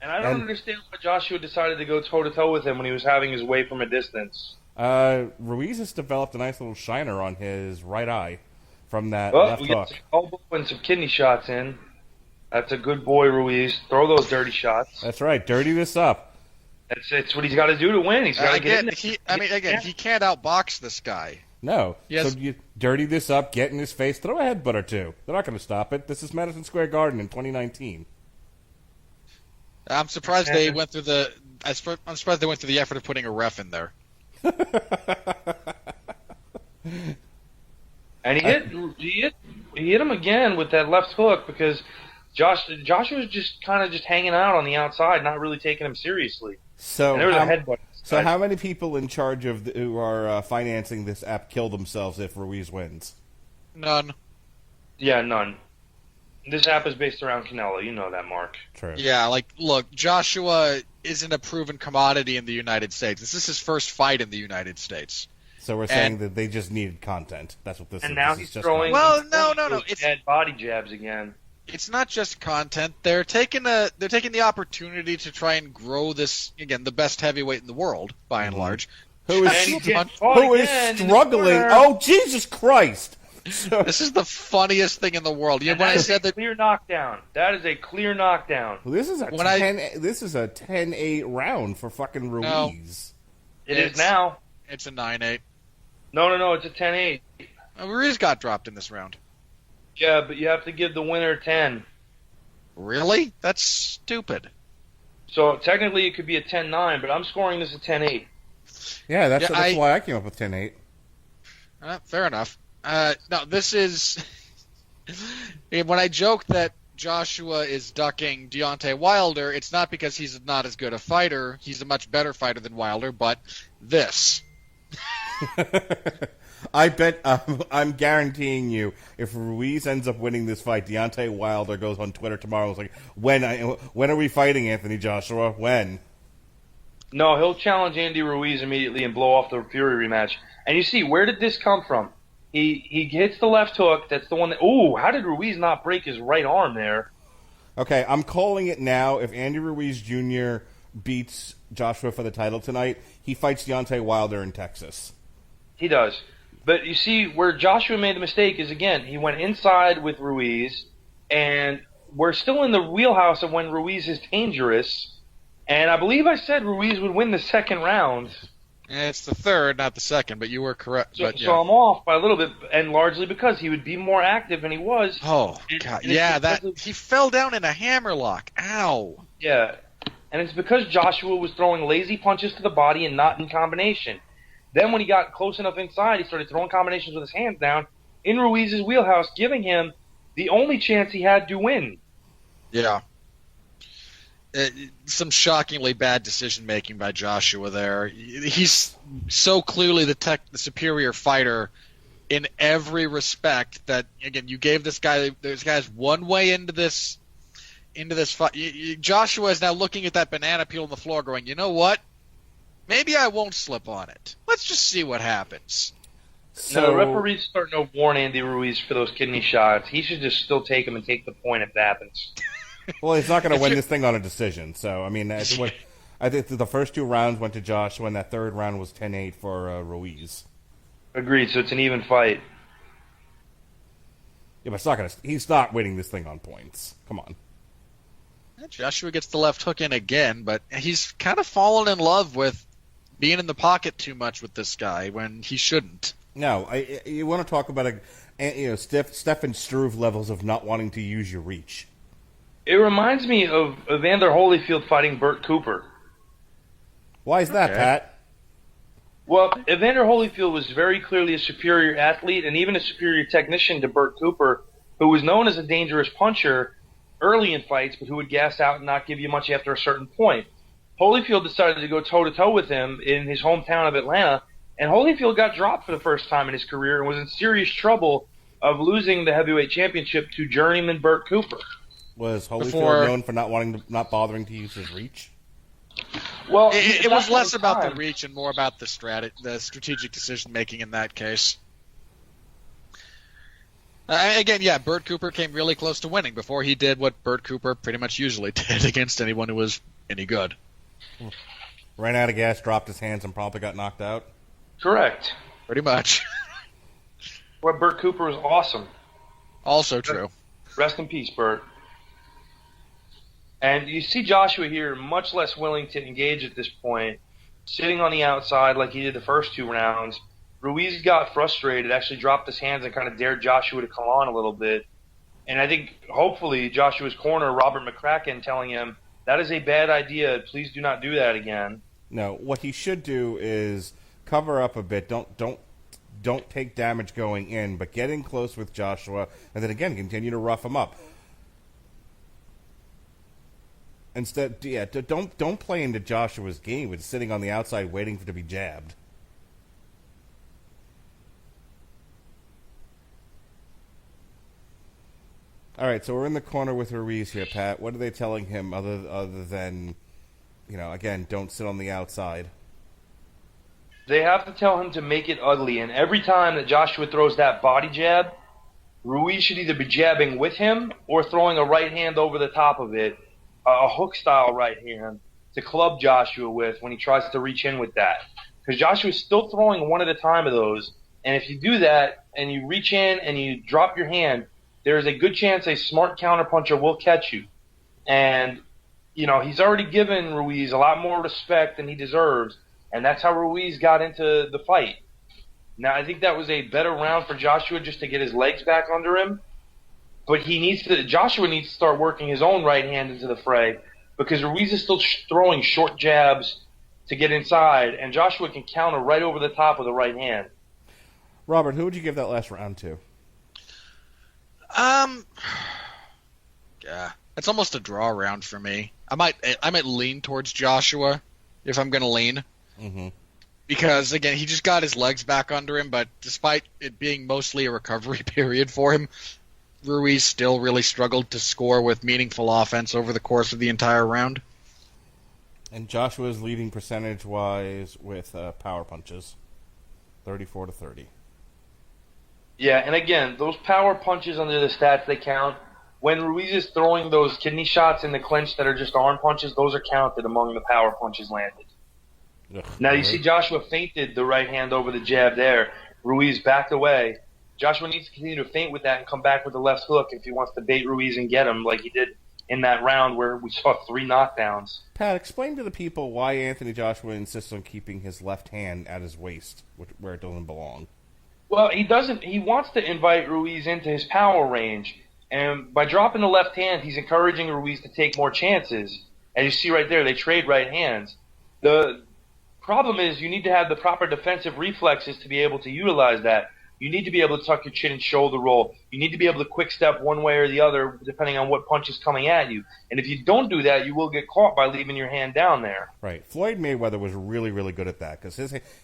And I don't understand why Joshua decided to go toe-to-toe with him when he was having his way from a distance. Ruiz has developed a nice little shiner on his right eye from that Well, left we hook. get some elbow and some kidney shots in. That's a good boy, Ruiz. Throw those dirty shots. That's right. Dirty this up. It's what he's got to do to win. He's got to get in there. He can't outbox this guy. No. Yes. So you dirty this up, get in his face, throw a headbutt or two. They're not going to stop it. This is Madison Square Garden in 2019. I'm surprised they went through the. I'm surprised they went through the effort of putting a ref in there. And he hit him again with that left hook because Joshua was just kind of hanging out on the outside, not really taking him seriously. So and there was a headbutt. So how many people in charge of who are financing this app kill themselves if Ruiz wins? None. Yeah, none. This app is based around Canelo. You know that, Mark. True. Yeah, look, Joshua isn't a proven commodity in the United States. This is his first fight in the United States. So we're saying that they just needed content. That's what this is. And now This he's is just throwing. content. Well, no. It's dead body jabs again. It's not just content. They're taking the opportunity to try and grow this again, the best heavyweight in the world by and large. Who And he is gets caught again in the struggling? corner. Oh, Jesus Christ! So, This is the funniest thing in the world. And When I that is said a that, clear knockdown. That is a clear knockdown. this is a When 10-8 round for fucking Ruiz. No. It is now. it's a 9-8. No. It's a 10-8. Ruiz got dropped in this round. Yeah, but you have to give the winner 10. Really? That's stupid. So technically it could be a 10-9, but I'm scoring this a 10-8. Yeah, that's Yeah, why I came up with 10-8. Fair enough. No, this is when I joke that Joshua is ducking Deontay Wilder, it's not because he's not as good a fighter. He's a much better fighter than Wilder, but this. I bet I'm guaranteeing you, if Ruiz ends up winning this fight, Deontay Wilder goes on Twitter tomorrow and is like, when are we fighting, Anthony Joshua? When? No, he'll challenge Andy Ruiz immediately and blow off the Fury rematch. And you see, where did this come from? He hits the left hook. That's the one that... Ooh, how did Ruiz not break his right arm there? Okay, I'm calling it now. If Andy Ruiz Jr. beats Joshua for the title tonight, he fights Deontay Wilder in Texas. He does. But you see, where Joshua made the mistake is, again, he went inside with Ruiz, and we're still in the wheelhouse of when Ruiz is dangerous. And I believe I said Ruiz would win the second round. It's the third, not the second, but you were correct. So, But yeah. so I'm off by a little bit, and largely because he would be more active than he was. Oh God, yeah, he fell down in a hammerlock. Ow. Yeah, and it's because Joshua was throwing lazy punches to the body and not in combination. Then when he got close enough inside, he started throwing combinations with his hands down in Ruiz's wheelhouse, giving him the only chance he had to win. Yeah. Some shockingly bad decision making by Joshua there. He's so clearly the superior fighter in every respect that, again, you gave this guy's one way into this fight. Joshua is now looking at that banana peel on the floor going, you know what? Maybe I won't slip on it. Let's just see what happens. So, now, the referee's starting to warn Andy Ruiz for those kidney shots. He should just still take them and take the point if it happens. Well, he's not going to win this thing on a decision. So, I mean, I think the first 2 rounds went to Joshua, and that third round was 10-8 for Ruiz. Agreed. So it's an even fight. Yeah, but he's not winning this thing on points. Come on. Joshua gets the left hook in again, but he's kind of fallen in love with being in the pocket too much with this guy when he shouldn't. No, you want to talk about Stefan Struve levels of not wanting to use your reach. It reminds me of Evander Holyfield fighting Burt Cooper. Why is that, Pat? Well, Evander Holyfield was very clearly a superior athlete and even a superior technician to Burt Cooper, who was known as a dangerous puncher early in fights, but who would gas out and not give you much after a certain point. Holyfield decided to go toe-to-toe with him in his hometown of Atlanta, and Holyfield got dropped for the first time in his career and was in serious trouble of losing the heavyweight championship to journeyman Burt Cooper. Was Holyfield known for not bothering to use his reach? Well, it was less about the reach and more about the strategic decision making in that case. Again, yeah, Burt Cooper came really close to winning before he did what Burt Cooper pretty much usually did against anyone who was any good. Ran out of gas, dropped his hands, and probably got knocked out? Correct. Pretty much. Well, Burt Cooper was awesome. Also true. Rest in peace, Burt. And you see Joshua here much less willing to engage at this point, sitting on the outside like he did the first 2 rounds. Ruiz got frustrated, actually dropped his hands and kind of dared Joshua to come on a little bit. And I think, hopefully, Joshua's corner, Robert McCracken, telling him, that is a bad idea, please do not do that again. No, what he should do is cover up a bit, don't take damage going in, but get in close with Joshua, and then again, continue to rough him up. Instead, don't play into Joshua's game with sitting on the outside waiting for to be jabbed. All right, so we're in the corner with Ruiz here, Pat. What are they telling him other than, again, don't sit on the outside? They have to tell him to make it ugly, and every time that Joshua throws that body jab, Ruiz should either be jabbing with him or throwing a right hand over the top of it, a hook-style right hand, to club Joshua with when he tries to reach in with that. Because Joshua's still throwing one at a time of those, and if you do that and you reach in and you drop your hand, there's a good chance a smart counterpuncher will catch you. And, he's already given Ruiz a lot more respect than he deserves, and that's how Ruiz got into the fight. Now, I think that was a better round for Joshua just to get his legs back under him. But Joshua needs to start working his own right hand into the fray because Ruiz is still throwing short jabs to get inside, and Joshua can counter right over the top with the right hand. Robert, who would you give that last round to? Yeah, it's almost a draw round for me. I might lean towards Joshua if I'm going to lean. Mm-hmm. Because, again, he just got his legs back under him, but despite it being mostly a recovery period for him, Ruiz still really struggled to score with meaningful offense over the course of the entire round. And Joshua's leading percentage-wise with power punches, 34-30. Yeah, and again, those power punches under the stats, they count. When Ruiz is throwing those kidney shots in the clinch that are just arm punches, those are counted among the power punches landed. Ugh, now, you see Joshua feinted the right hand over the jab there. Ruiz backed away. Joshua needs to continue to feint with that and come back with the left hook if he wants to bait Ruiz and get him like he did in that round where we saw 3 knockdowns. Pat, explain to the people why Anthony Joshua insists on keeping his left hand at his waist, where it doesn't belong. Well, he doesn't. He wants to invite Ruiz into his power range, and by dropping the left hand, he's encouraging Ruiz to take more chances. As you see right there, they trade right hands. The problem is you need to have the proper defensive reflexes to be able to utilize that. You need to be able to tuck your chin and shoulder roll. You need to be able to quick step one way or the other depending on what punch is coming at you. And if you don't do that, you will get caught by leaving your hand down there. Right. Floyd Mayweather was really, really good at that because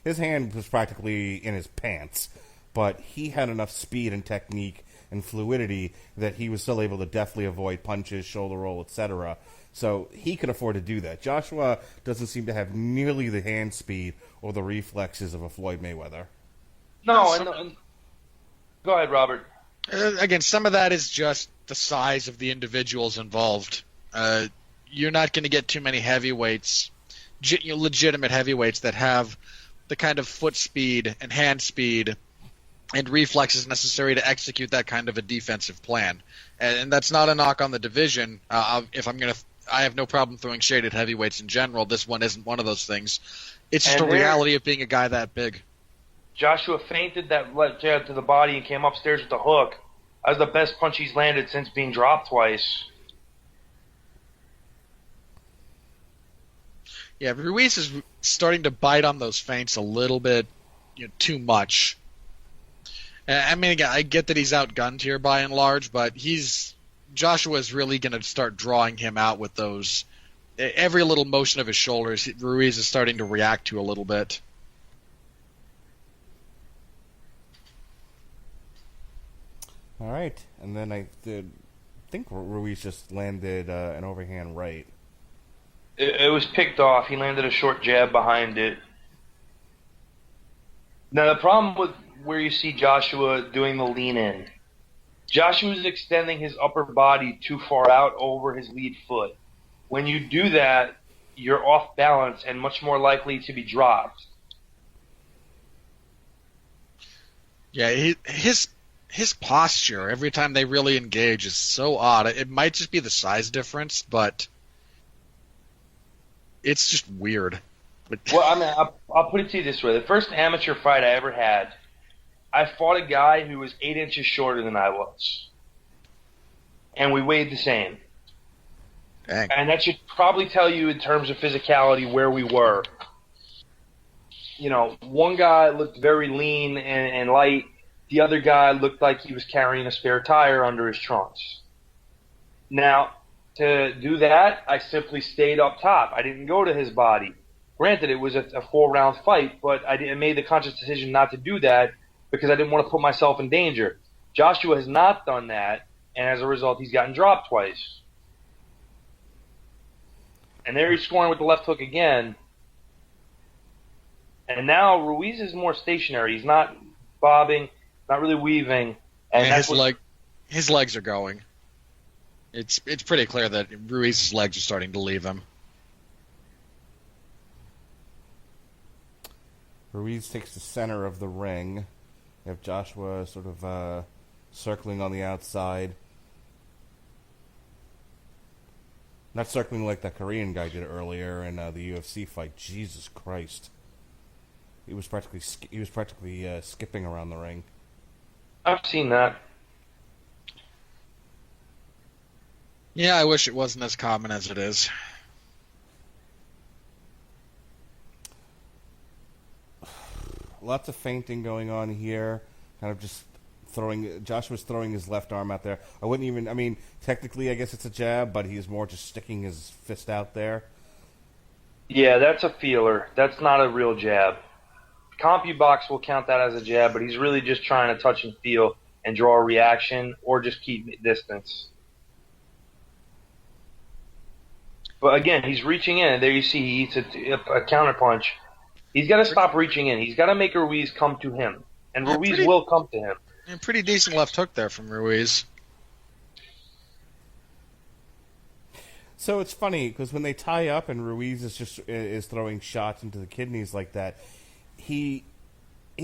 his hand was practically in his pants, but he had enough speed and technique and fluidity that he was still able to deftly avoid punches, shoulder roll, etc. So he could afford to do that. Joshua doesn't seem to have nearly the hand speed or the reflexes of a Floyd Mayweather. No, and go ahead, Robert. Again, some of that is just the size of the individuals involved. You're not going to get too many heavyweights, legitimate heavyweights that have the kind of foot speed and hand speed and reflexes necessary to execute that kind of a defensive plan. And that's not a knock on the division. I have no problem throwing shade at heavyweights in general. This one isn't one of those things. It's just a reality of being a guy that big. Joshua feinted that left jab to the body and came upstairs with the hook. That was the best punch he's landed since being dropped twice. Yeah, Ruiz is starting to bite on those feints a little bit, too much. I mean, again, I get that he's outgunned here by and large, but Joshua is really going to start drawing him out with those. Every little motion of his shoulders, Ruiz is starting to react to a little bit. All right, and then I think Ruiz just landed an overhand right. It was picked off. He landed a short jab behind it. Now, the problem with where you see Joshua doing the lean-in, Joshua's extending his upper body too far out over his lead foot. When you do that, you're off balance and much more likely to be dropped. Yeah, his posture every time they really engage is so odd. It might just be the size difference, but it's just weird. Well, I mean, I'll put it to you this way. The first amateur fight I ever had, I fought a guy who was 8 inches shorter than I was. And we weighed the same. Dang. And that should probably tell you in terms of physicality where we were. One guy looked very lean and light. The other guy looked like he was carrying a spare tire under his trunks. Now, to do that, I simply stayed up top. I didn't go to his body. Granted, it was a 4-round fight, but I made the conscious decision not to do that because I didn't want to put myself in danger. Joshua has not done that, and as a result, he's gotten dropped twice. And there he's scoring with the left hook again. And now Ruiz is more stationary. He's not bobbing, not really weaving. And his legs are going. It's pretty clear that Ruiz's legs are starting to leave him. Ruiz takes the center of the ring. You have Joshua sort of circling on the outside. Not circling like that Korean guy did earlier in the UFC fight. Jesus Christ. He was practically skipping around the ring. I've seen that. Yeah, I wish it wasn't as common as it is. Lots of feinting going on here. Kind of just Joshua's throwing his left arm out there. Technically I guess it's a jab, but he's more just sticking his fist out there. Yeah, that's a feeler. That's not a real jab. CompuBox will count that as a jab, but he's really just trying to touch and feel and draw a reaction or just keep distance. But again, he's reaching in, and there you see he eats a counterpunch. He's got to stop reaching in. He's got to make Ruiz come to him, and Ruiz will come to him. A pretty decent left hook there from Ruiz. So it's funny because when they tie up and Ruiz is throwing shots into the kidneys like that, he's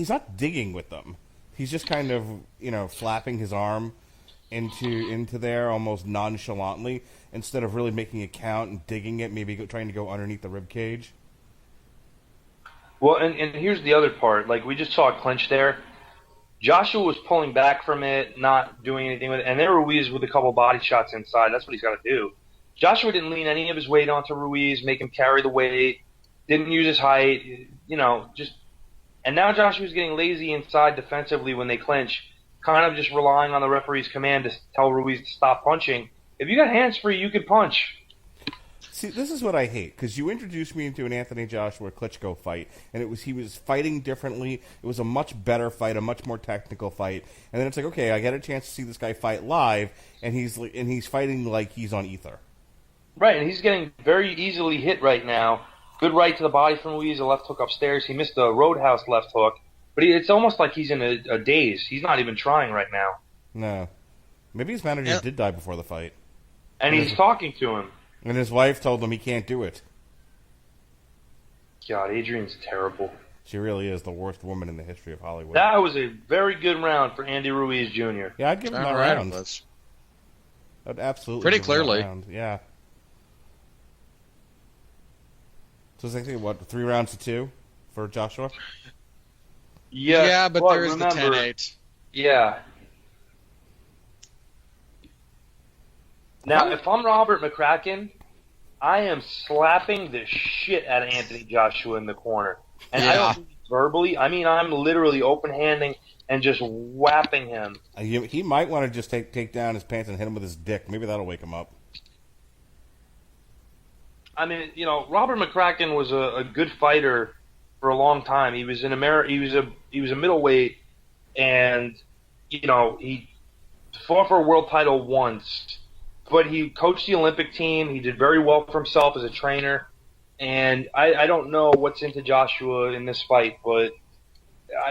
not digging with them. He's just kind of flapping his arm into there almost nonchalantly instead of really making it count and digging it, maybe trying to go underneath the rib cage. Well, and here's the other part. Like, we just saw a clinch there. Joshua was pulling back from it, not doing anything with it, and then Ruiz with a couple body shots inside. That's what he's got to do. Joshua didn't lean any of his weight onto Ruiz, make him carry the weight, didn't use his height, and now Joshua's getting lazy inside defensively when they clinch, kind of just relying on the referee's command to tell Ruiz to stop punching. If you got hands free, you can punch. See, this is what I hate, because you introduced me into an Anthony Joshua Klitschko fight, and he was fighting differently. It was a much better fight, a much more technical fight. And then it's like, okay, I get a chance to see this guy fight live, and he's fighting like he's on ether. Right, and he's getting very easily hit right now. Good right to the body from Ruiz, a left hook upstairs. He missed a roadhouse left hook, but it's almost like he's in a daze. He's not even trying right now. No. Maybe his manager did die before the fight. And he's talking to him. And his wife told him he can't do it. God, Adrian's terrible. She really is the worst woman in the history of Hollywood. That was a very good round for Andy Ruiz Jr. Yeah, I'd give him that round. I'd absolutely pretty give him clearly. that round. Yeah. So it's like, what, 3 rounds to 2 for Joshua? Yeah, but there is the 10-8. Yeah. Now, if I'm Robert McCracken, I am slapping the shit out of Anthony Joshua in the corner. And I don't mean verbally. I mean, I'm literally open-handing and just whapping him. He might want to just take down his pants and hit him with his dick. Maybe that'll wake him up. I mean, Robert McCracken was a good fighter for a long time. He was in America. He was a middleweight, and he fought for a world title once. But he coached the Olympic team. He did very well for himself as a trainer. And I don't know what's into Joshua in this fight, but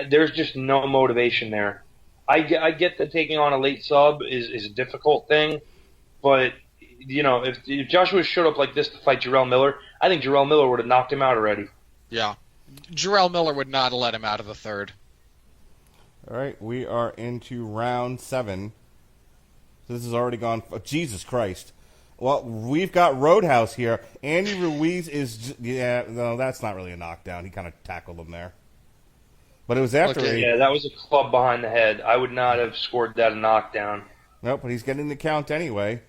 there's just no motivation there. I get that taking on a late sub is a difficult thing, but if Joshua showed up like this to fight Jarrell Miller, I think Jarrell Miller would have knocked him out already. Yeah. Jarrell Miller would not have let him out of the third. All right, we are into round 7. This has already gone. Jesus Christ. Well, we've got Roadhouse here. Andy Ruiz no, that's not really a knockdown. He kind of tackled him there. But it was after Yeah, that was a club behind the head. I would not have scored that a knockdown. Nope, but he's getting the count anyway.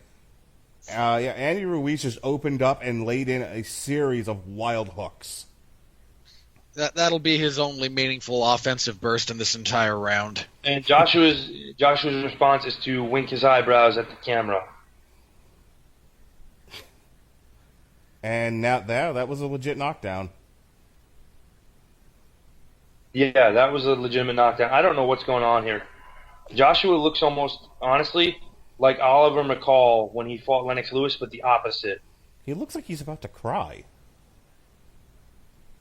Andy Ruiz just opened up and laid in a series of wild hooks. That'll be his only meaningful offensive burst in this entire round. And Joshua's response is to wink his eyebrows at the camera. And now that was a legit knockdown. Yeah, that was a legitimate knockdown. I don't know what's going on here. Joshua looks almost, honestly, like Oliver McCall when he fought Lennox Lewis, but the opposite. He looks like he's about to cry.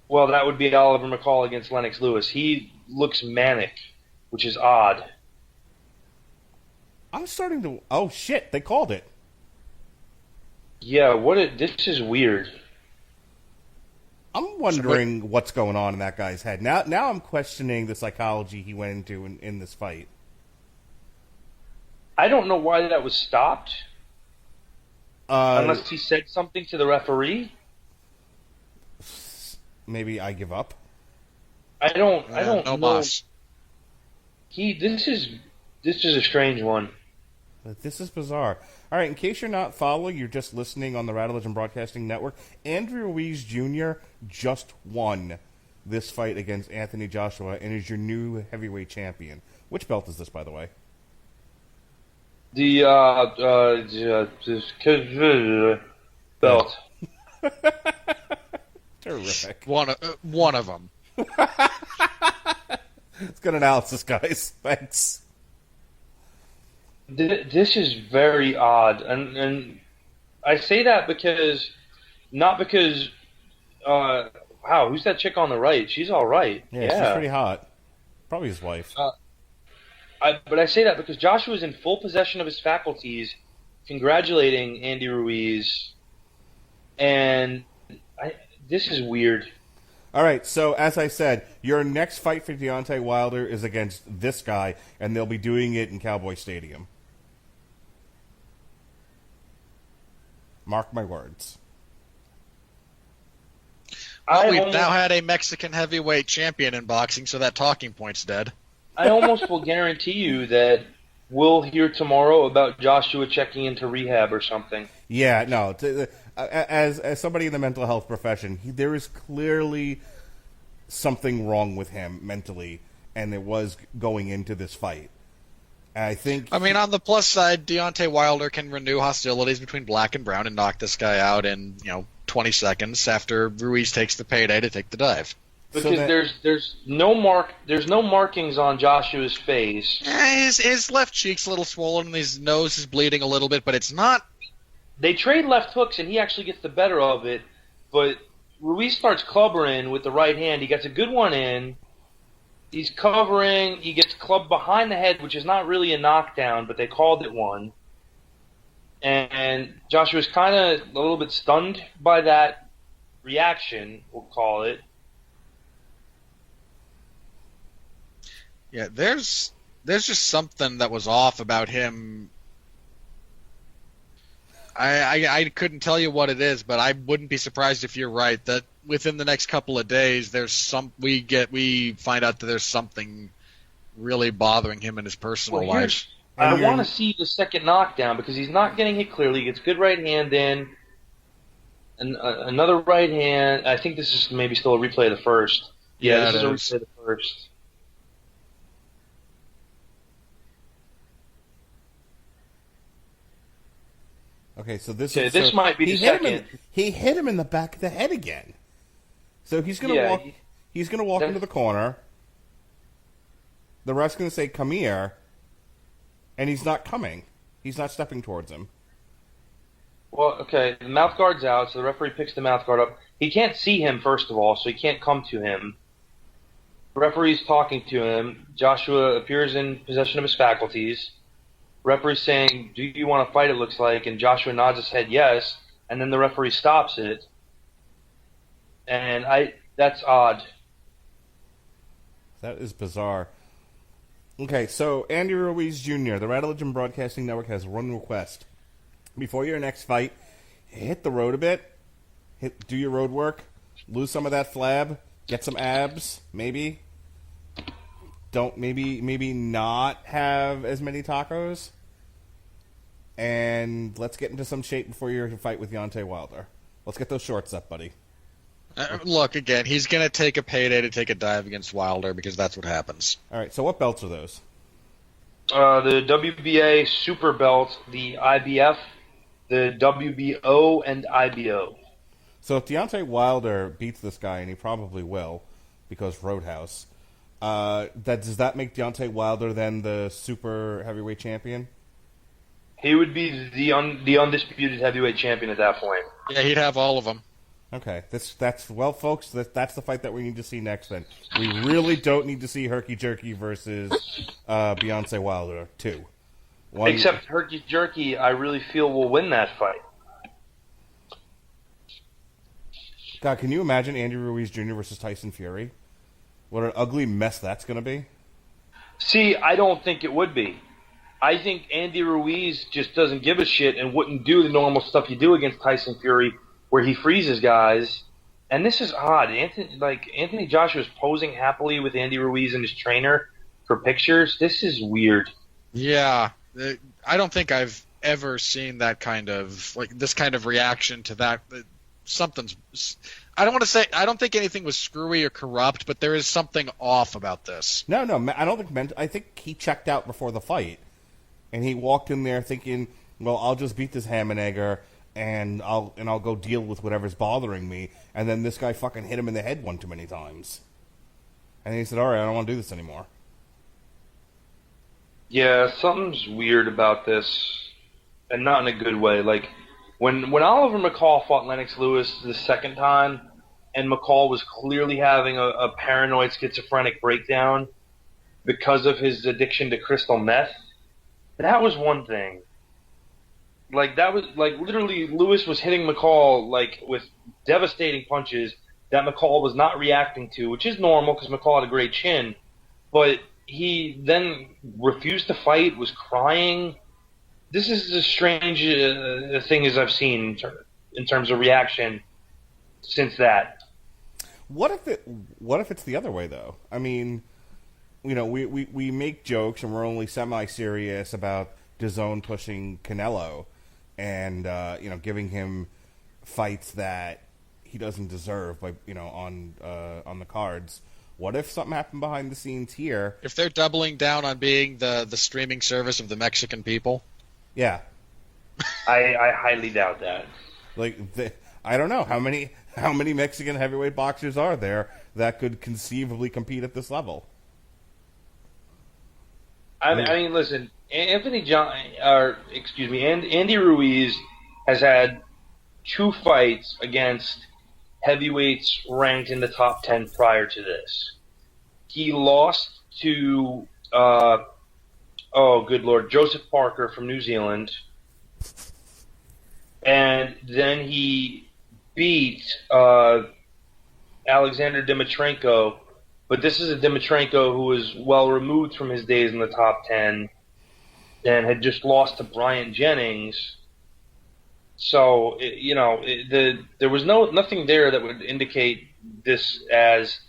Well, that would be Oliver McCall against Lennox Lewis. He looks manic, which is odd. I'm starting to... Oh, shit, they called it. Yeah, this is weird. I'm wondering what's going on in that guy's head. Now I'm questioning the psychology he went into in this fight. I don't know why that was stopped. Unless he said something to the referee. Maybe I give up. I don't know. Boss. This is a strange one. This is bizarre. All right, in case you're not following, you're just listening on the Radulich Broadcasting Network, Andrew Ruiz Jr. just won this fight against Anthony Joshua and is your new heavyweight champion. Which belt is this, by the way? The belt. Terrific. One of them. It's good analysis, guys. Thanks. This is very odd, and I say that not because wow, who's that chick on the right? She's all right. Yeah, she's pretty hot. Probably his wife. But I say that because Joshua's in full possession of his faculties, congratulating Andy Ruiz, and this is weird. All right, so as I said, your next fight for Deontay Wilder is against this guy, and they'll be doing it in Cowboy Stadium. Mark my words. Well, we've now had a Mexican heavyweight champion in boxing, so that talking point's dead. I almost will guarantee you that we'll hear tomorrow about Joshua checking into rehab or something. Yeah, no. As somebody in the mental health profession, there is clearly something wrong with him mentally, and it was going into this fight. I mean, on the plus side, Deontay Wilder can renew hostilities between Black and Brown and knock this guy out in 20 seconds after Ruiz takes the payday to take the dive. Because there's no markings on Joshua's face. His left cheek's a little swollen and his nose is bleeding a little bit, but it's not. They trade left hooks and he actually gets the better of it, but Ruiz starts clubbering with the right hand. He gets a good one in. He's covering. He gets clubbed behind the head, which is not really a knockdown, but they called it one. And Joshua's kind of a little bit stunned by that reaction, we'll call it. Yeah, there's just something that was off about him. I couldn't tell you what it is, but I wouldn't be surprised if you're right that within the next couple of days we find out that there's something really bothering him in his personal life. I want to see the second knockdown because he's not getting hit clearly. He gets good right hand in, and another right hand. I think this is maybe still a replay of the first. Yeah, this is a replay of the first. Okay, so this might be the second. He hit him in the back of the head again. So he's gonna walk. He's gonna walk into the corner. The ref's gonna say, "Come here," and he's not coming. He's not stepping towards him. Well, okay, the mouth guard's out, so the referee picks the mouth guard up. He can't see him, first of all, so he can't come to him. The referee's talking to him. Joshua appears in possession of his faculties. Referee's saying, "Do you want to fight?" It looks like, and Joshua nods his head yes, and then the referee stops it. And that's odd. That is bizarre. Okay, so Andy Ruiz Jr., the Radulich Broadcasting Network has one request. Before your next fight, hit the road a bit. Do your road work. Lose some of that flab. Get some abs, maybe. Maybe not have as many tacos. And let's get into some shape before your fight with Deontay Wilder. Let's get those shorts up, buddy. Look, again, he's going to take a payday to take a dive against Wilder because that's what happens. All right, so what belts are those? The WBA Super Belt, the IBF, the WBO, and IBO. So if Deontay Wilder beats this guy, and he probably will, because Roadhouse, does that make Deontay Wilder then the super heavyweight champion? He would be the undisputed heavyweight champion at that point. Yeah, he'd have all of them. Okay, well, folks. That's the fight that we need to see next. Then we really don't need to see Herky Jerky versus Beyonce Wilder 2. Except Herky Jerky, I really feel will win that fight. God, can you imagine Andy Ruiz Jr. versus Tyson Fury? What an ugly mess that's going to be. See, I don't think it would be. I think Andy Ruiz just doesn't give a shit and wouldn't do the normal stuff you do against Tyson Fury, where he freezes guys. And this is odd. Anthony Joshua is posing happily with Andy Ruiz and his trainer for pictures. This is weird. Yeah, I don't think I've ever seen that kind of this kind of reaction to that. Something's. I don't think anything was screwy or corrupt, but there is something off about this. No, I don't think. I think he checked out before the fight, and he walked in there thinking, "Well, I'll just beat this ham and egger, and I'll go deal with whatever's bothering me." And then this guy fucking hit him in the head one too many times, and he said, "All right, I don't want to do this anymore." Yeah, something's weird about this, and not in a good way. Like when Oliver McCall fought Lennox Lewis the second time, and McCall was clearly having a paranoid schizophrenic breakdown because of his addiction to crystal meth. That was one thing. That was literally Lewis was hitting McCall with devastating punches that McCall was not reacting to, which is normal because McCall had a great chin. But he then refused to fight, was crying. this is as strange a thing as I've seen in terms of reaction since that. What if it's the other way though? I mean, we make jokes and we're only semi-serious about DAZN pushing Canelo and giving him fights that he doesn't deserve by on the cards. What if something happened behind the scenes here? If they're doubling down on being the streaming service of the Mexican people? Yeah. I highly doubt that. I don't know how many Mexican heavyweight boxers are there that could conceivably compete at this level. I mean, listen, Andy Ruiz has had 2 fights against heavyweights ranked in the top 10 prior to this. He lost to, good Lord, Joseph Parker from New Zealand. And then he beat Alexander Dimitrenko. But this is a Dimitrenko who was well removed from his days in the top 10 and had just lost to Bryant Jennings. So, there was nothing there that would indicate this as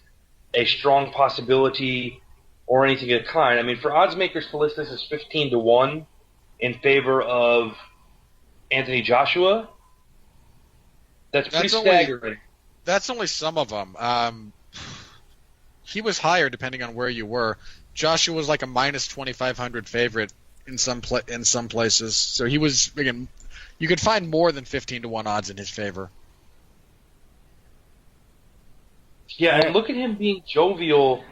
a strong possibility or anything of the kind. I mean, for odds makers to list this as 15-1 in favor of Anthony Joshua, that's pretty staggering. That's only some of them. He was higher depending on where you were. Joshua was like a minus 2,500 favorite in some places. So he was, again, you could find more than 15-1 odds in his favor. Yeah, and look at him being jovial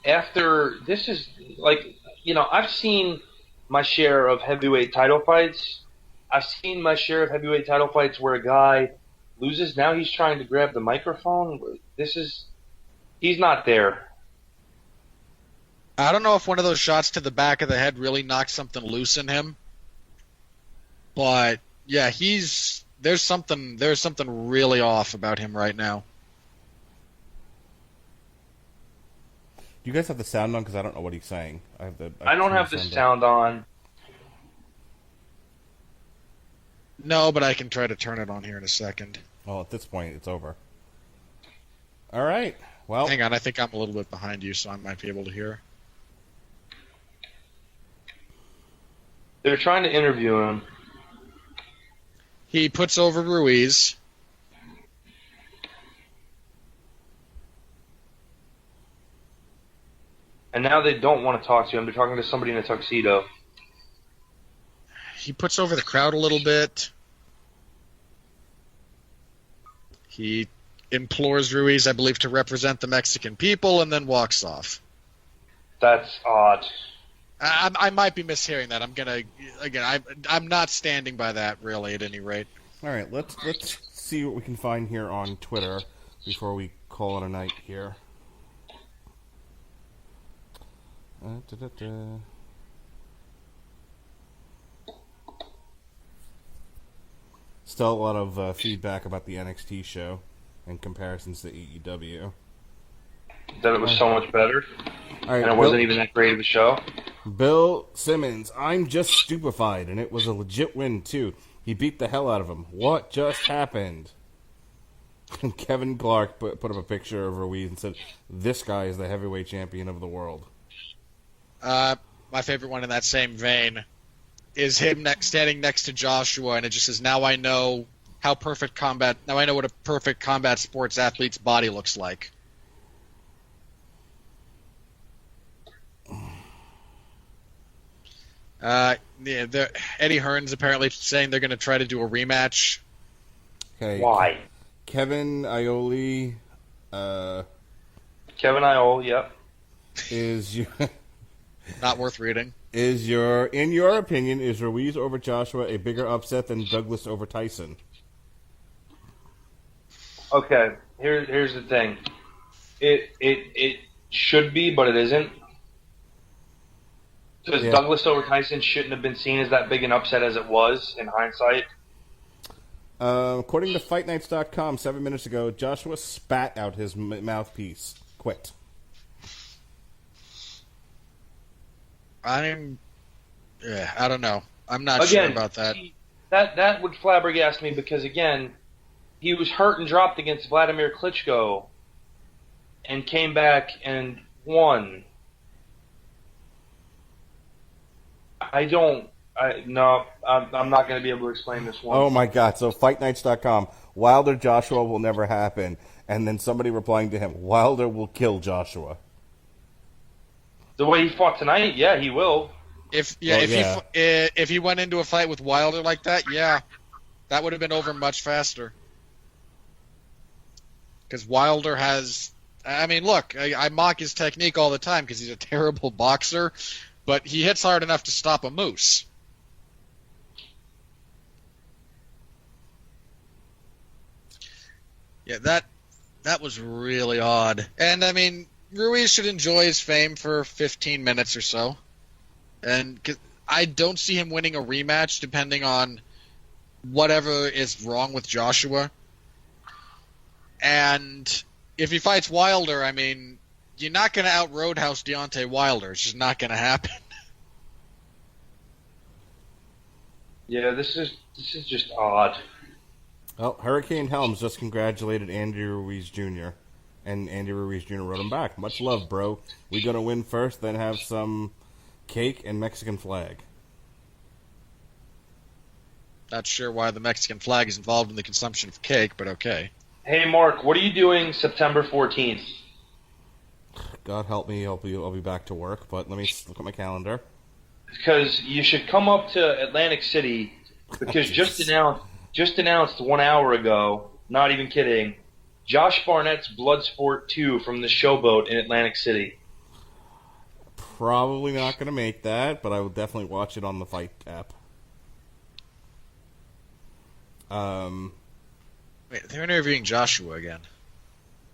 after this is I've seen my share of heavyweight title fights. I've seen my share of heavyweight title fights where a guy loses. Now he's trying to grab the microphone. He's not there. I don't know if one of those shots to the back of the head really knocked something loose in him. But yeah, there's something really off about him right now. Do you guys have the sound on? Because I don't know what he's saying. I don't have the sound on. No, but I can try to turn it on here in a second. Well, at this point, it's over. All right. Well, hang on. I think I'm a little bit behind you, so I might be able to hear. They're trying to interview him. He puts over Ruiz. And now they don't want to talk to him. They're talking to somebody in a tuxedo. He puts over the crowd a little bit. He implores Ruiz, I believe, to represent the Mexican people, and then walks off. That's odd. I might be mishearing that. I'm not standing by that, really, at any rate. All right, let's see what we can find here on Twitter before we call it a night here. Still a lot of feedback about the NXT show and comparisons to AEW. That it was so much better, all right, and it wasn't even that great of a show. Bill Simmons, I'm just stupefied, and it was a legit win, too. He beat the hell out of him. What just happened? And Kevin Clark put up a picture of Ruiz and said, this guy is the heavyweight champion of the world. My favorite one in that same vein is him standing next to Joshua, and it just says, now I know what a perfect combat sports athlete's body looks like. Eddie Hearn's apparently saying they're going to try to do a rematch. Okay. Why? Kevin Iole. Yep. Is your not worth reading. In your opinion, is Ruiz over Joshua a bigger upset than Douglas over Tyson? Okay, here's the thing. It should be, but it isn't. Because Douglas over Tyson shouldn't have been seen as that big an upset as it was in hindsight. According to FightNights.com, 7 minutes ago, Joshua spat out his mouthpiece. Quit. I don't know. I'm not sure about that. That would flabbergast me because, again, he was hurt and dropped against Vladimir Klitschko and came back and won. No, I'm not going to be able to explain this one. Oh my God! So FightNights.com, Wilder Joshua will never happen, and then somebody replying to him, Wilder will kill Joshua. The way he fought tonight, yeah, he will. If he went into a fight with Wilder like that, yeah, that would have been over much faster. Because Wilder has, I mean, look, I mock his technique all the time because he's a terrible boxer, but he hits hard enough to stop a moose. Yeah, that was really odd. And, I mean, Ruiz should enjoy his fame for 15 minutes or so. And I don't see him winning a rematch depending on whatever is wrong with Joshua. And if he fights Wilder, I mean, you're not going to out-roadhouse Deontay Wilder. It's just not going to happen. Yeah, this is just odd. Well, Hurricane Helms just congratulated Andy Ruiz Jr. And Andy Ruiz Jr. wrote him back. Much love, bro. We gonna win first, then have some cake and Mexican flag. Not sure why the Mexican flag is involved in the consumption of cake, but okay. Hey, Mark, what are you doing September 14th? God help me, I'll be back to work, but let me look at my calendar. Because you should come up to Atlantic City, because just announced 1 hour ago, not even kidding, Josh Barnett's Bloodsport 2 from the Showboat in Atlantic City. Probably not going to make that, but I will definitely watch it on the Fight app. Wait, they're interviewing Joshua again.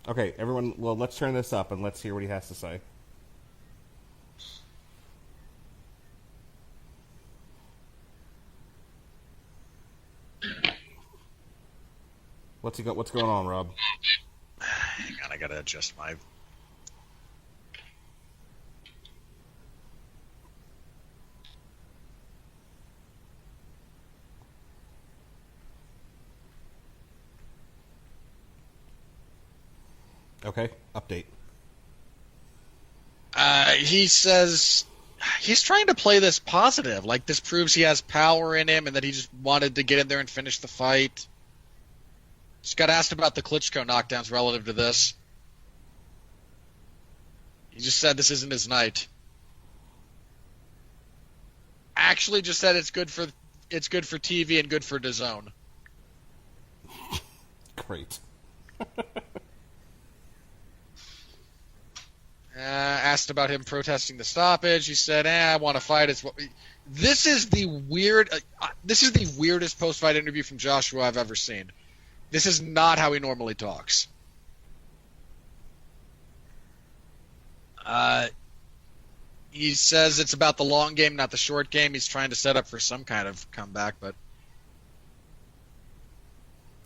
Okay, everyone, well, let's turn this up and let's hear what he has to say. What's going on, Rob? Hang on, I gotta adjust my... Okay, update. He says he's trying to play this positive, like this proves he has power in him and that he just wanted to get in there and finish the fight. Just got asked about the Klitschko knockdowns relative to this. He just said this isn't his night. Actually just said it's good for TV and good for DAZN. Great. Asked about him protesting the stoppage. He said, I want to fight. This is the weirdest post-fight interview from Joshua I've ever seen. This is not how he normally talks. He says it's about the long game, not the short game. He's trying to set up for some kind of comeback, but...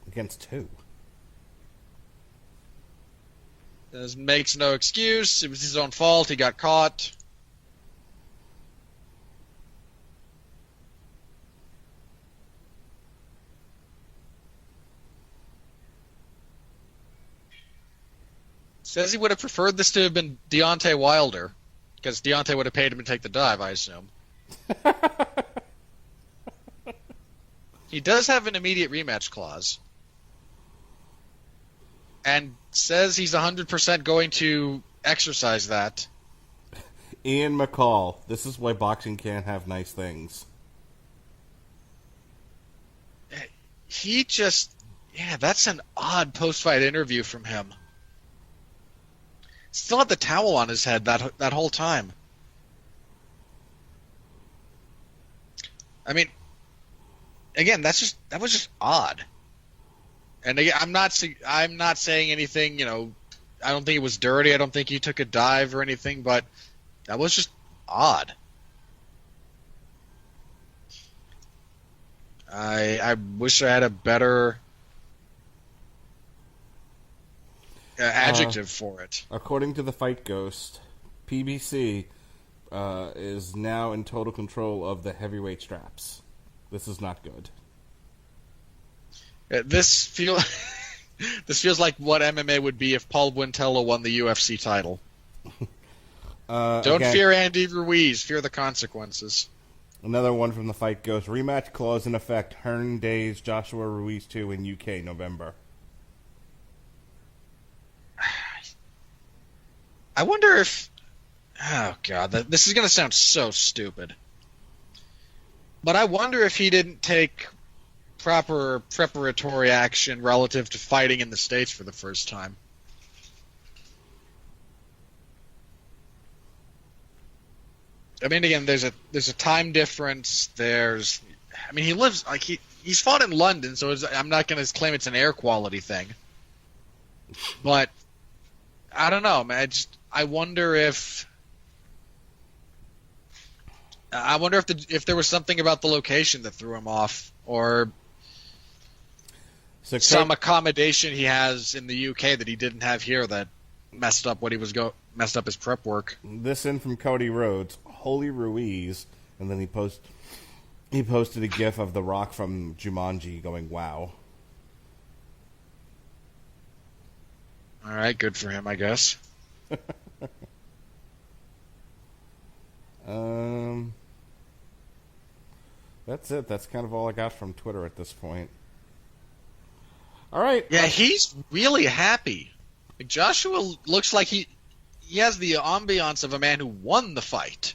Against who? Makes no excuse. It was his own fault. He got caught. Says he would have preferred this to have been Deontay Wilder, because Deontay would have paid him to take the dive, I assume. He does have an immediate rematch clause. And says he's 100% going to exercise that. Ian McCall. This is why boxing can't have nice things. He just... Yeah, that's an odd post-fight interview from him. Still had the towel on his head that whole time. I mean, again, that was just odd. And again, I'm not saying anything, I don't think it was dirty. I don't think he took a dive or anything, but that was just odd. I wish I had a better adjective for it. According to the Fight Ghost, PBC, is now in total control of the heavyweight straps. This is not good. This feels like what MMA would be if Paul Wintello won the UFC title. Don't fear Andy Ruiz, fear the consequences. Another one from the Fight Ghost. Rematch clause in effect. Hearn Days, Joshua Ruiz 2 in UK, November. I wonder if... Oh, God. This is going to sound so stupid. But I wonder if he didn't take proper preparatory action relative to fighting in the States for the first time. I mean, again, there's a time difference. He lives like he's fought in London, so I'm not going to claim it's an air quality thing. But I don't know, man. I wonder if if there was something about the location that threw him off, or some accommodation he has in the UK that he didn't have here that messed up his prep work. This in from Cody Rhodes. Holy Ruiz, and then he posted a gif of The Rock from Jumanji going, wow. All right, good for him, I guess. That's it. That's kind of all I got from Twitter at this point. All right. Yeah, he's really happy. Like, Joshua looks like he has the ambiance of a man who won the fight.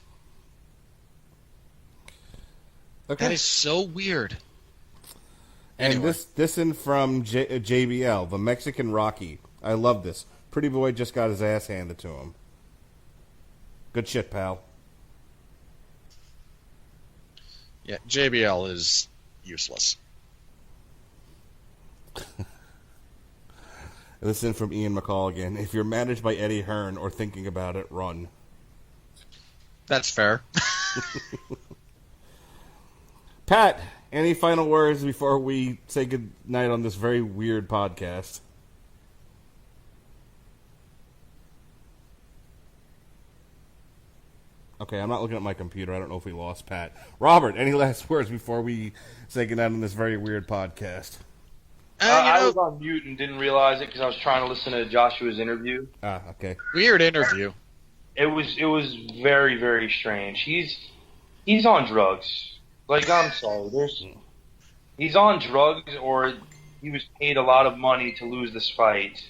Okay. That is so weird. And Anyway. this in from JBL, the Mexican Rocky. I love this. Pretty boy just got his ass handed to him. Good shit, pal. Yeah, JBL is useless. This in from Ian McCall again. If you're managed by Eddie Hearn or thinking about it, run. That's fair. Pat, any final words before we say good night on this very weird podcast? Okay, I'm not looking at my computer. I don't know if we lost Pat. Robert, any last words before we say good night on this very weird podcast? I was on mute and didn't realize it because I was trying to listen to Joshua's interview. Okay. Weird interview. It was very, very strange. He's on drugs. Like, I'm sorry. He's on drugs, or he was paid a lot of money to lose this fight.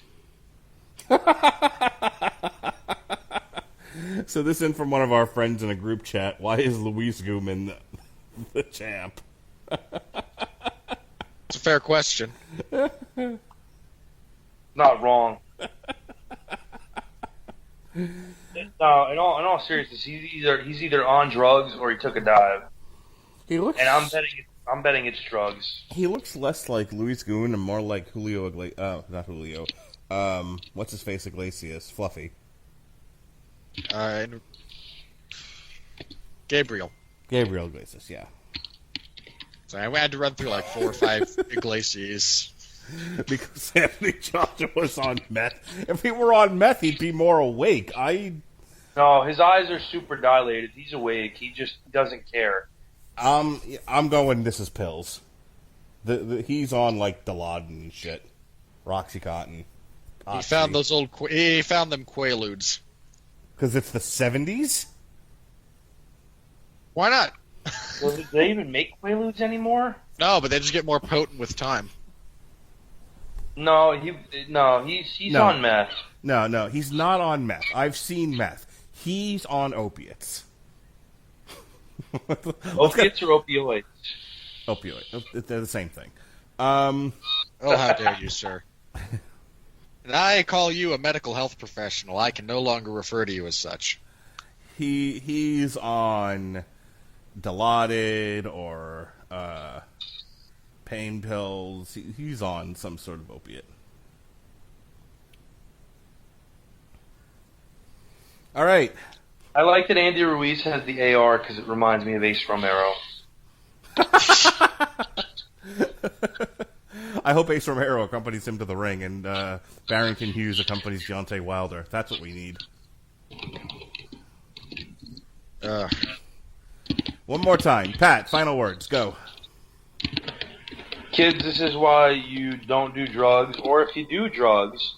So this in from one of our friends in a group chat. Why is Luis Guman the champ? It's a fair question. Not wrong. No, in all seriousness, he's either on drugs or he took a dive. And I'm betting it's drugs. He looks less like Luis Guman and more like Julio Iglesias. Not Julio. What's his face? Iglesias. Fluffy. Gabriel Iglesias, yeah. So I had to run through like 4 or 5 Iglesias. Because Anthony Joshua was on meth. If he were on meth, he'd be more awake. No, his eyes are super dilated. He's awake. He just doesn't care. I'm going, this is pills. He's on, like, Dilaudid and shit. Roxycontin. He found he found them Quaaludes. Because it's the 70s? Why not? Well, do they even make Quaaludes anymore? No, but they just get more potent with time. No, he's on meth. No, he's not on meth. I've seen meth. He's on opiates. Opiates or opioids? Opioid. They're the same thing. Oh, how dare you, sir. And I call you a medical health professional. I can no longer refer to you as such. He's on Dilaudid or pain pills. He's on some sort of opiate. All right. I like that Andy Ruiz has the AR because it reminds me of Ace Romero. I hope Ace Romero accompanies him to the ring, and Barrington Hughes accompanies Deontay Wilder. That's what we need. One more time. Pat, final words. Go. Kids, this is why you don't do drugs, or if you do drugs,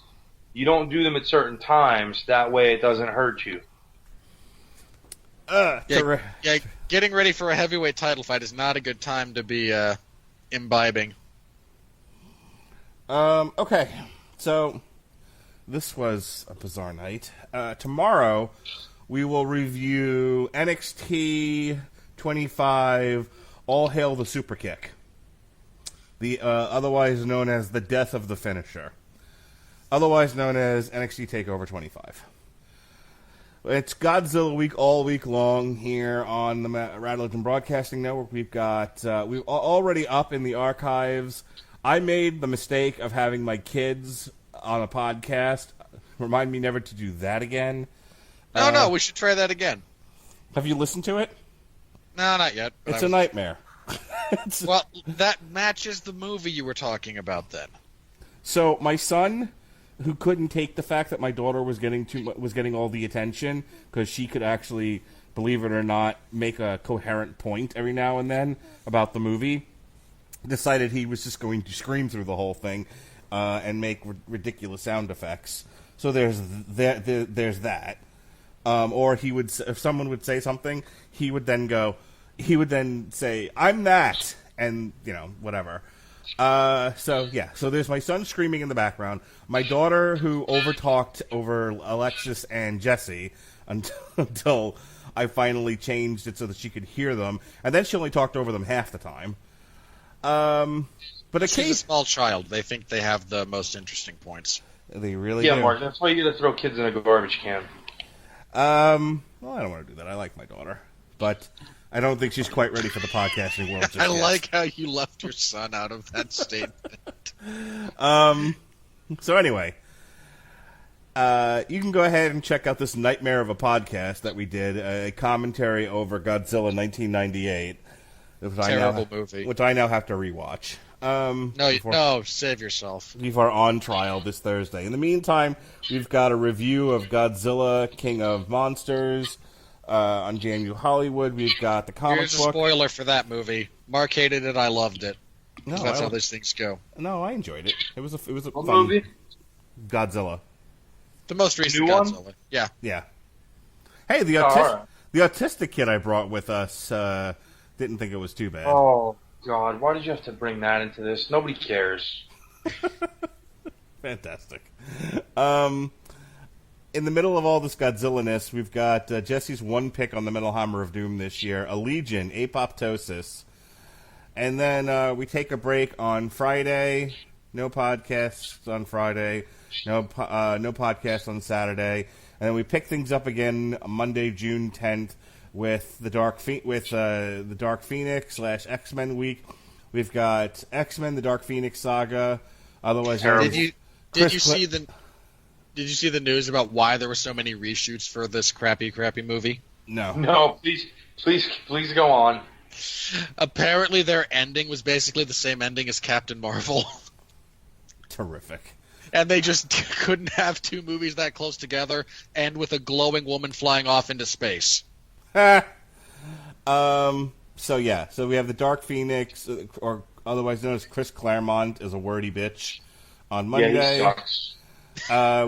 you don't do them at certain times. That way it doesn't hurt you. Getting ready for a heavyweight title fight is not a good time to be imbibing. Okay, so this was a bizarre night. Tomorrow, we will review NXT 25 All Hail the Super Kick, the otherwise known as the Death of the Finisher, otherwise known as NXT TakeOver 25. It's Godzilla week all week long here on the Radulich Broadcasting Network. We've got we're already up in the archives. I made the mistake of having my kids on a podcast. Remind me never to do that again. No, we should try that again. Have you listened to it? No, not yet. It's a nightmare. Well, that matches the movie you were talking about then. So my son, who couldn't take the fact that my daughter was getting all the attention because she could actually, believe it or not, make a coherent point every now and then about the movie, decided he was just going to scream through the whole thing and make ridiculous sound effects. So there's that. Or he would, if someone would say something, he would then say, "I'm that," and whatever. So there's my son screaming in the background, my daughter who overtalked over Alexis and Jesse until I finally changed it so that she could hear them, and then she only talked over them half the time. But she's a small child. They think they have the most interesting points. They really do. Yeah, Mark, that's why you got to throw kids in a garbage can. Well, I don't want to do that. I like my daughter, but I don't think she's quite ready for the podcasting world just yet. I like how you left your son out of that statement. So anyway, you can go ahead and check out this nightmare of a podcast that we did, a commentary over Godzilla 1998. Terrible movie. Which I now have to rewatch. No, save yourself. Before on trial this Thursday. In the meantime, we've got a review of Godzilla, King of Monsters, on JMU Hollywood. We've got the comic book. Here's a spoiler for that movie. Mark hated it. I loved it. No, that's how these things go. No, I enjoyed it. It was a fun movie. Godzilla. The most recent New Godzilla. one? Yeah. Hey, the autistic kid I brought with us didn't think it was too bad. Oh God, why did you have to bring that into this? Nobody cares. Fantastic. In the middle of all this Godzilla-ness, we've got Jesse's one pick on the Metal Hammer of Doom this year, a Legion, Apoptosis. And then we take a break on Friday. No podcasts on Friday. No podcast on Saturday. And then we pick things up again Monday, June 10th with the Dark Phoenix / X-Men week. We've got X-Men: The Dark Phoenix Saga. Otherwise, did you see the news about why there were so many reshoots for this crappy movie? No, please go on. Apparently, their ending was basically the same ending as Captain Marvel. Terrific. And they just couldn't have two movies that close together and with a glowing woman flying off into space. So we have the Dark Phoenix, or otherwise known as Chris Claremont, is a wordy bitch. On Monday, yeah, he sucks.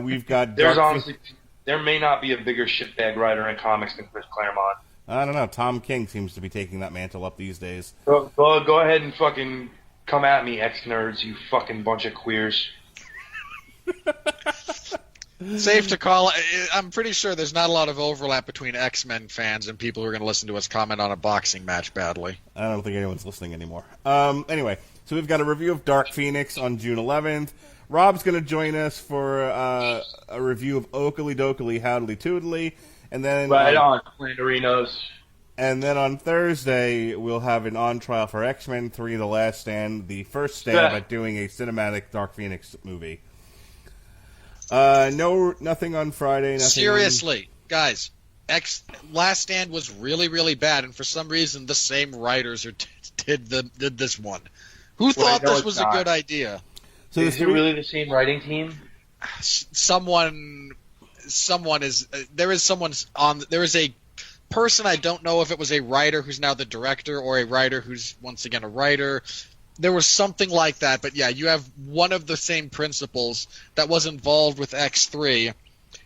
We've got. There may not be a bigger shitbag writer in comics than Chris Claremont. I don't know. Tom King seems to be taking that mantle up these days. Go ahead and fucking come at me, ex-nerds, you fucking bunch of queers. Safe to call. I'm pretty sure there's not a lot of overlap between X-Men fans and people who are going to listen to us comment on a boxing match badly. I don't think anyone's listening anymore. Anyway, so we've got a review of Dark Phoenix on June 11th. Rob's going to join us for a review of Oakley Dokley Howdly Toodly. And then, right on, Flanderinos. And then on Thursday, we'll have an on-trial for X-Men 3, The Last Stand, the first stab at doing a cinematic Dark Phoenix movie. Nothing on Friday. Seriously, guys, Last Stand was really, really bad, and for some reason, the same writers did this one. Who thought this was a good idea? So is it really the same writing team? There is a person. I don't know if it was a writer who's now the director or a writer who's once again a writer. There was something like that, but yeah, you have one of the same principals that was involved with X3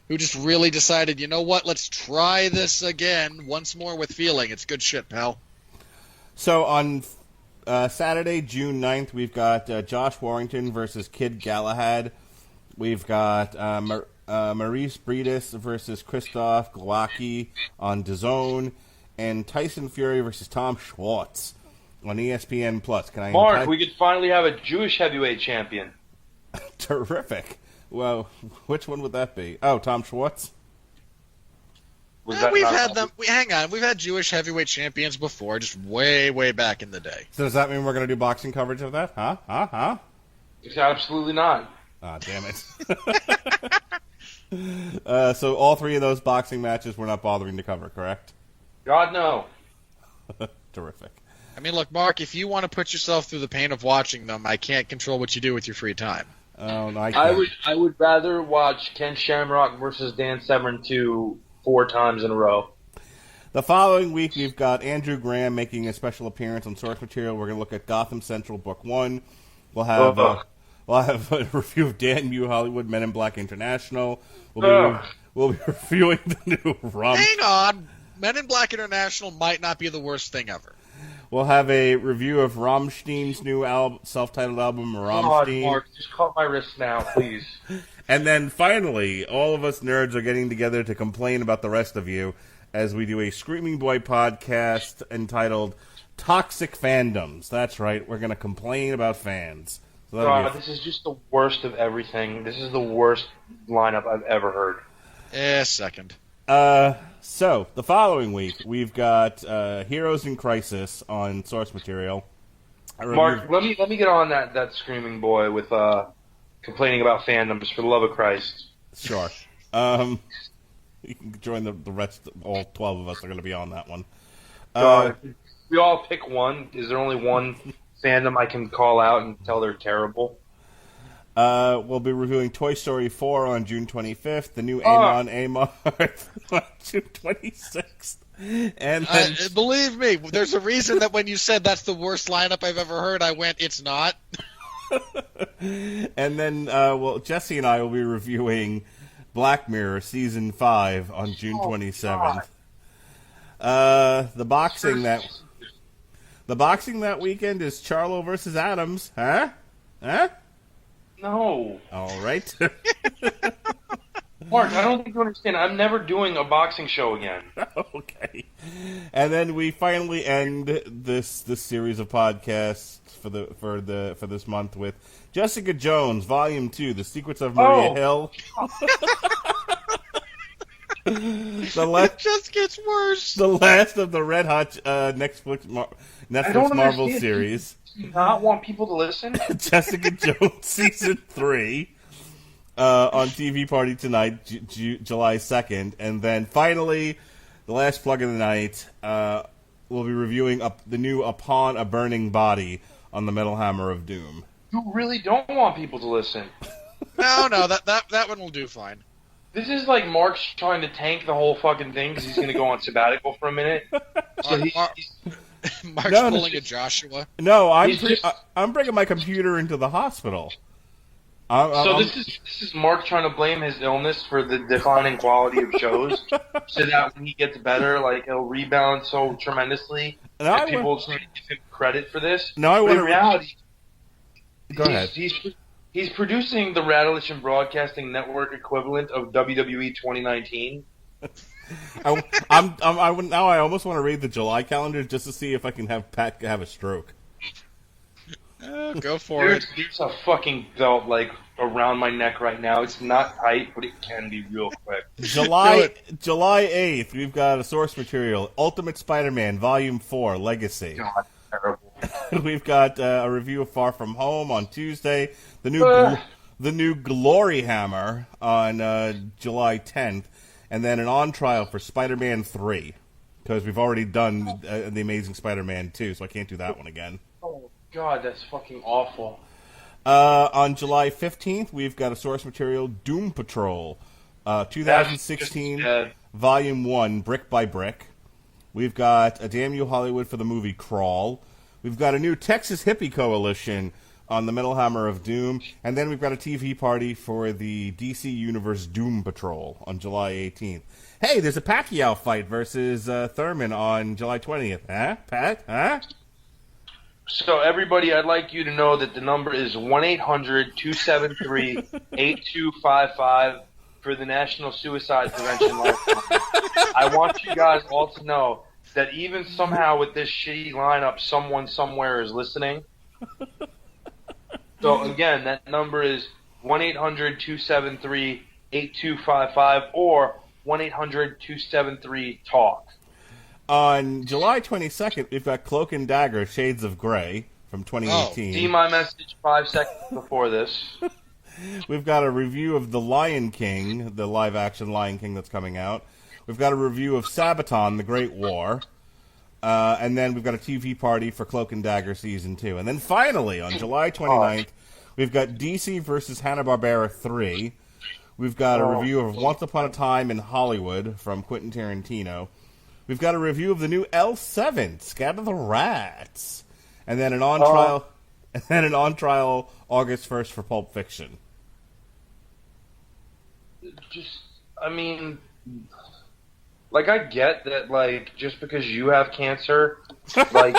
who just really decided, you know what, let's try this again once more with feeling. It's good shit, pal. So on Saturday, June 9th, we've got Josh Warrington versus Kid Galahad. We've got Maurice Breedis versus Christoph Glowacki on DAZN, and Tyson Fury versus Tom Schwartz on ESPN Plus. Mark, we could finally have a Jewish heavyweight champion. Terrific. Well, which one would that be? Oh, Tom Schwartz? We've had them. Hang on, we've had Jewish heavyweight champions before, just way, way back in the day. So does that mean we're going to do boxing coverage of that? Huh? It's absolutely not. Ah, damn it. So all three of those boxing matches we're not bothering to cover, correct? God, no. Terrific. I mean, look, Mark, if you want to put yourself through the pain of watching them, I can't control what you do with your free time. Oh, no, I can't. I would rather watch Ken Shamrock versus Dan Severn 2 4 times in a row. The following week, we've got Andrew Graham making a special appearance on Source Material. We're going to look at Gotham Central Book 1. We'll have a review of Dan Mew Hollywood Men in Black International. We'll be reviewing the new Rum. Hang on. Men in Black International might not be the worst thing ever. We'll have a review of Rammstein's new self-titled album, Rammstein. God, Mark, just cut my wrist now, please. And then finally, all of us nerds are getting together to complain about the rest of you as we do a Screaming Boy podcast entitled Toxic Fandoms. That's right, we're going to complain about fans. So God, this is just the worst of everything. This is the worst lineup I've ever heard. Second. So, the following week, we've got Heroes in Crisis on Source Material. Mark, let me get on that Screaming Boy with complaining about fandoms, for the love of Christ. Sure. You can join the rest, all 12 of us are going to be on that one. We all pick one. Is there only one fandom I can call out and tell they're terrible? We'll be reviewing Toy Story 4 on June 25th, the new Amon Amarth on June 26th. And then, believe me, there's a reason that when you said that's the worst lineup I've ever heard, I went, it's not. And then, Jesse and I will be reviewing Black Mirror Season 5 on June 27th. The boxing that weekend is Charlo versus Adams. Huh? No. All right. Mark, I don't think you understand. I'm never doing a boxing show again. Okay. And then we finally end this series of podcasts for this month with Jessica Jones, Volume 2, The Secrets of Maria Hill. It just gets worse. The last of the Red Hot Netflix Marvel series. Do you not want people to listen? Jessica Jones Season 3 on TV Party tonight, July 2nd. And then finally, the last plug of the night, we'll be reviewing the new Upon a Burning Body on the Metal Hammer of Doom. You really don't want people to listen. No, that one will do fine. This is like Mark's trying to tank the whole fucking thing because he's going to go on sabbatical for a minute. So Mark's pulling a Joshua. No, I'm bringing my computer into the hospital. This is Mark trying to blame his illness for the declining quality of shows, so that when he gets better, like he'll rebound so tremendously that people will give him credit for this. No, in reality, go ahead. He's producing the Radulich and Broadcasting Network equivalent of WWE 2019. Now I almost want to read the July calendar just to see if I can have Pat have a stroke. Go for it. There's a fucking belt like around my neck right now. It's not tight, but it can be real quick. July 8th, we've got a Source Material, Ultimate Spider-Man, Volume 4, Legacy. God, terrible. We've got a review of Far From Home on Tuesday, the new Glory Hammer on July 10th, and then an on trial for Spider-Man 3, because we've already done The Amazing Spider-Man 2, so I can't do that one again. Oh, God, that's fucking awful. On July 15th, we've got a Source Material, Doom Patrol, 2016, Volume 1, Brick by Brick. We've got a Damn You Hollywood for the movie Crawl. We've got a new Texas Hippie Coalition on the Metal Hammer of Doom. And then we've got a TV party for the DC Universe Doom Patrol on July 18th. Hey, there's a Pacquiao fight versus Thurman on July 20th. Huh, Pat? Huh? So, everybody, I'd like you to know that the number is 1-800-273-8255 for the National Suicide Prevention Lifeline. I want you guys all to know that even somehow with this shitty lineup, someone somewhere is listening. So, again, that number is 1-800-273-8255 or 1-800-273-TALK. On July 22nd, we've got Cloak and Dagger, Shades of Grey from 2018. See my message 5 seconds before this. We've got a review of The Lion King, the live-action Lion King that's coming out. We've got a review of Sabaton, The Great War. And then we've got a TV party for Cloak and Dagger Season 2. And then finally, on July 29th, we've got DC versus Hanna-Barbera 3. We've got a review of Once Upon a Time in Hollywood from Quentin Tarantino. We've got a review of the new L7, Scatter the Rats. And then an on-trial August 1st for Pulp Fiction. I mean, like, I get that, like, just because you have cancer, like,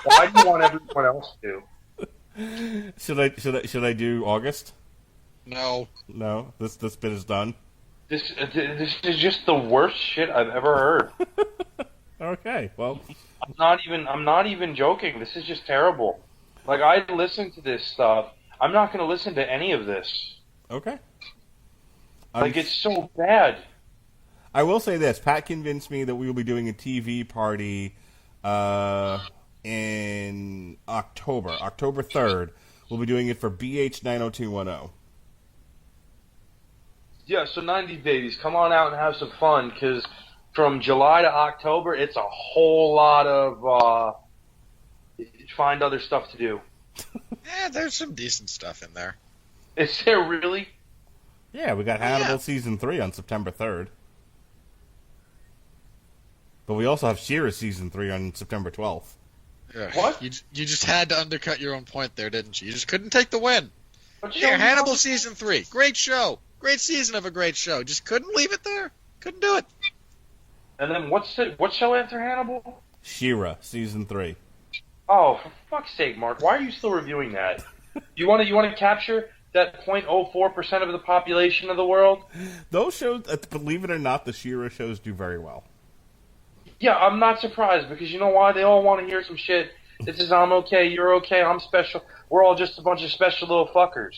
why do you want everyone else to? Should I do August? No. No? This bit is done? This is just the worst shit I've ever heard. Okay, well, I'm not even joking. This is just terrible. Like, I listen to this stuff. I'm not going to listen to any of this. okay. Like, it's so bad. I will say this. Pat convinced me that we will be doing a TV party in October. October 3rd. We'll be doing it for BH 90210. Yeah, so 90 babies, come on out and have some fun, because from July to October, it's a whole lot of find other stuff to do. Yeah, there's some decent stuff in there. Is there really? Yeah, we got Hannibal Season 3 on September 3rd. But we also have She-Ra Season 3 on September 12th. Yeah. What? You just had to undercut your own point there, didn't you? You just couldn't take the win. What Yeah, show Hannibal you Season 3. Great show. Great season of a great show. Just couldn't leave it there. Couldn't do it. And then what show after Hannibal? She-Ra Season 3. Oh, for fuck's sake, Mark! Why are you still reviewing that? You want to capture that 0.04% of the population of the world? Those shows, believe it or not, the She-Ra shows do very well. Yeah, I'm not surprised, because you know why? They all want to hear some shit. This is I'm okay, you're okay, I'm special. We're all just a bunch of special little fuckers.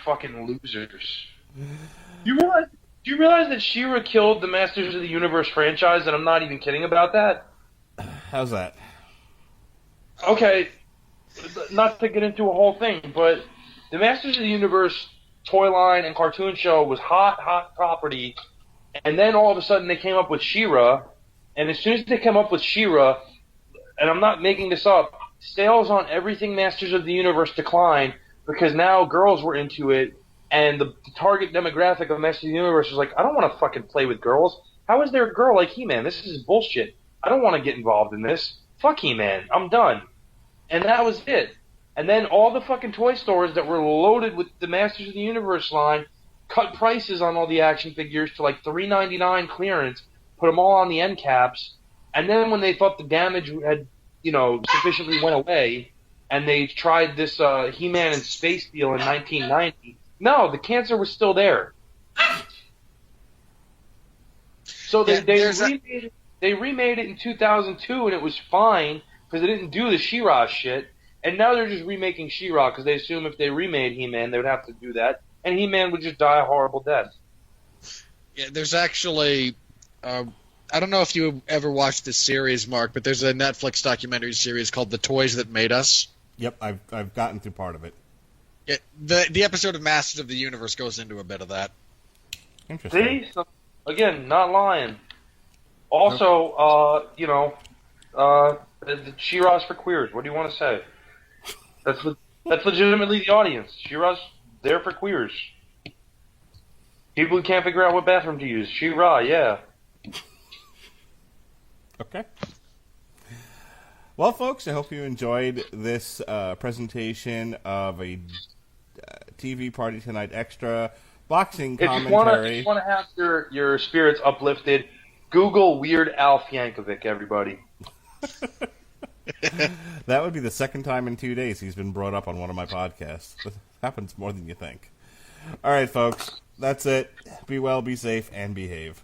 Fucking losers. Do you realize that She-Ra killed the Masters of the Universe franchise, and I'm not even kidding about that? How's that? Okay, not to get into a whole thing, but the Masters of the Universe toy line and cartoon show was hot property, and then all of a sudden they came up with She-Ra, and as soon as they came up with She-Ra, and I'm not making this up, sales on everything Masters of the Universe declined, because now girls were into it, and the target demographic of Masters of the Universe was like, I don't want to fucking play with girls. How is there a girl like He-Man? This is bullshit. I don't want to get involved in this. Fuck He-Man. I'm done. And that was it. And then all the fucking toy stores that were loaded with the Masters of the Universe line cut prices on all the action figures to like $3.99 clearance, put them all on the end caps, and then when they thought the damage had, sufficiently went away, and they tried this He-Man and Space deal in 1990, no, the cancer was still there. So they remade it in 2002, and it was fine, because they didn't do the She-Ra shit, and now they're just remaking She-Ra, because they assume if they remade He-Man, they would have to do that, and He-Man would just die a horrible death. Yeah, there's actually... I don't know if you ever watched this series, Mark, but there's a Netflix documentary series called The Toys That Made Us. Yep, I've gotten through part of it. Yeah, the episode of Masters of the Universe goes into a bit of that. Interesting. See? So, again, not lying. Also, the She-Ra's for queers. What do you want to say? That's legitimately the audience. She-Ra's there for queers. People who can't figure out what bathroom to use. She-Ra, yeah. Okay. Well, folks, I hope you enjoyed this presentation of a TV Party Tonight Extra boxing commentary. If you want to have your spirits uplifted, Google Weird Al Yankovic, everybody. That would be the second time in 2 days he's been brought up on one of my podcasts. It happens more than you think. All right, folks, that's it. Be well, be safe, and behave.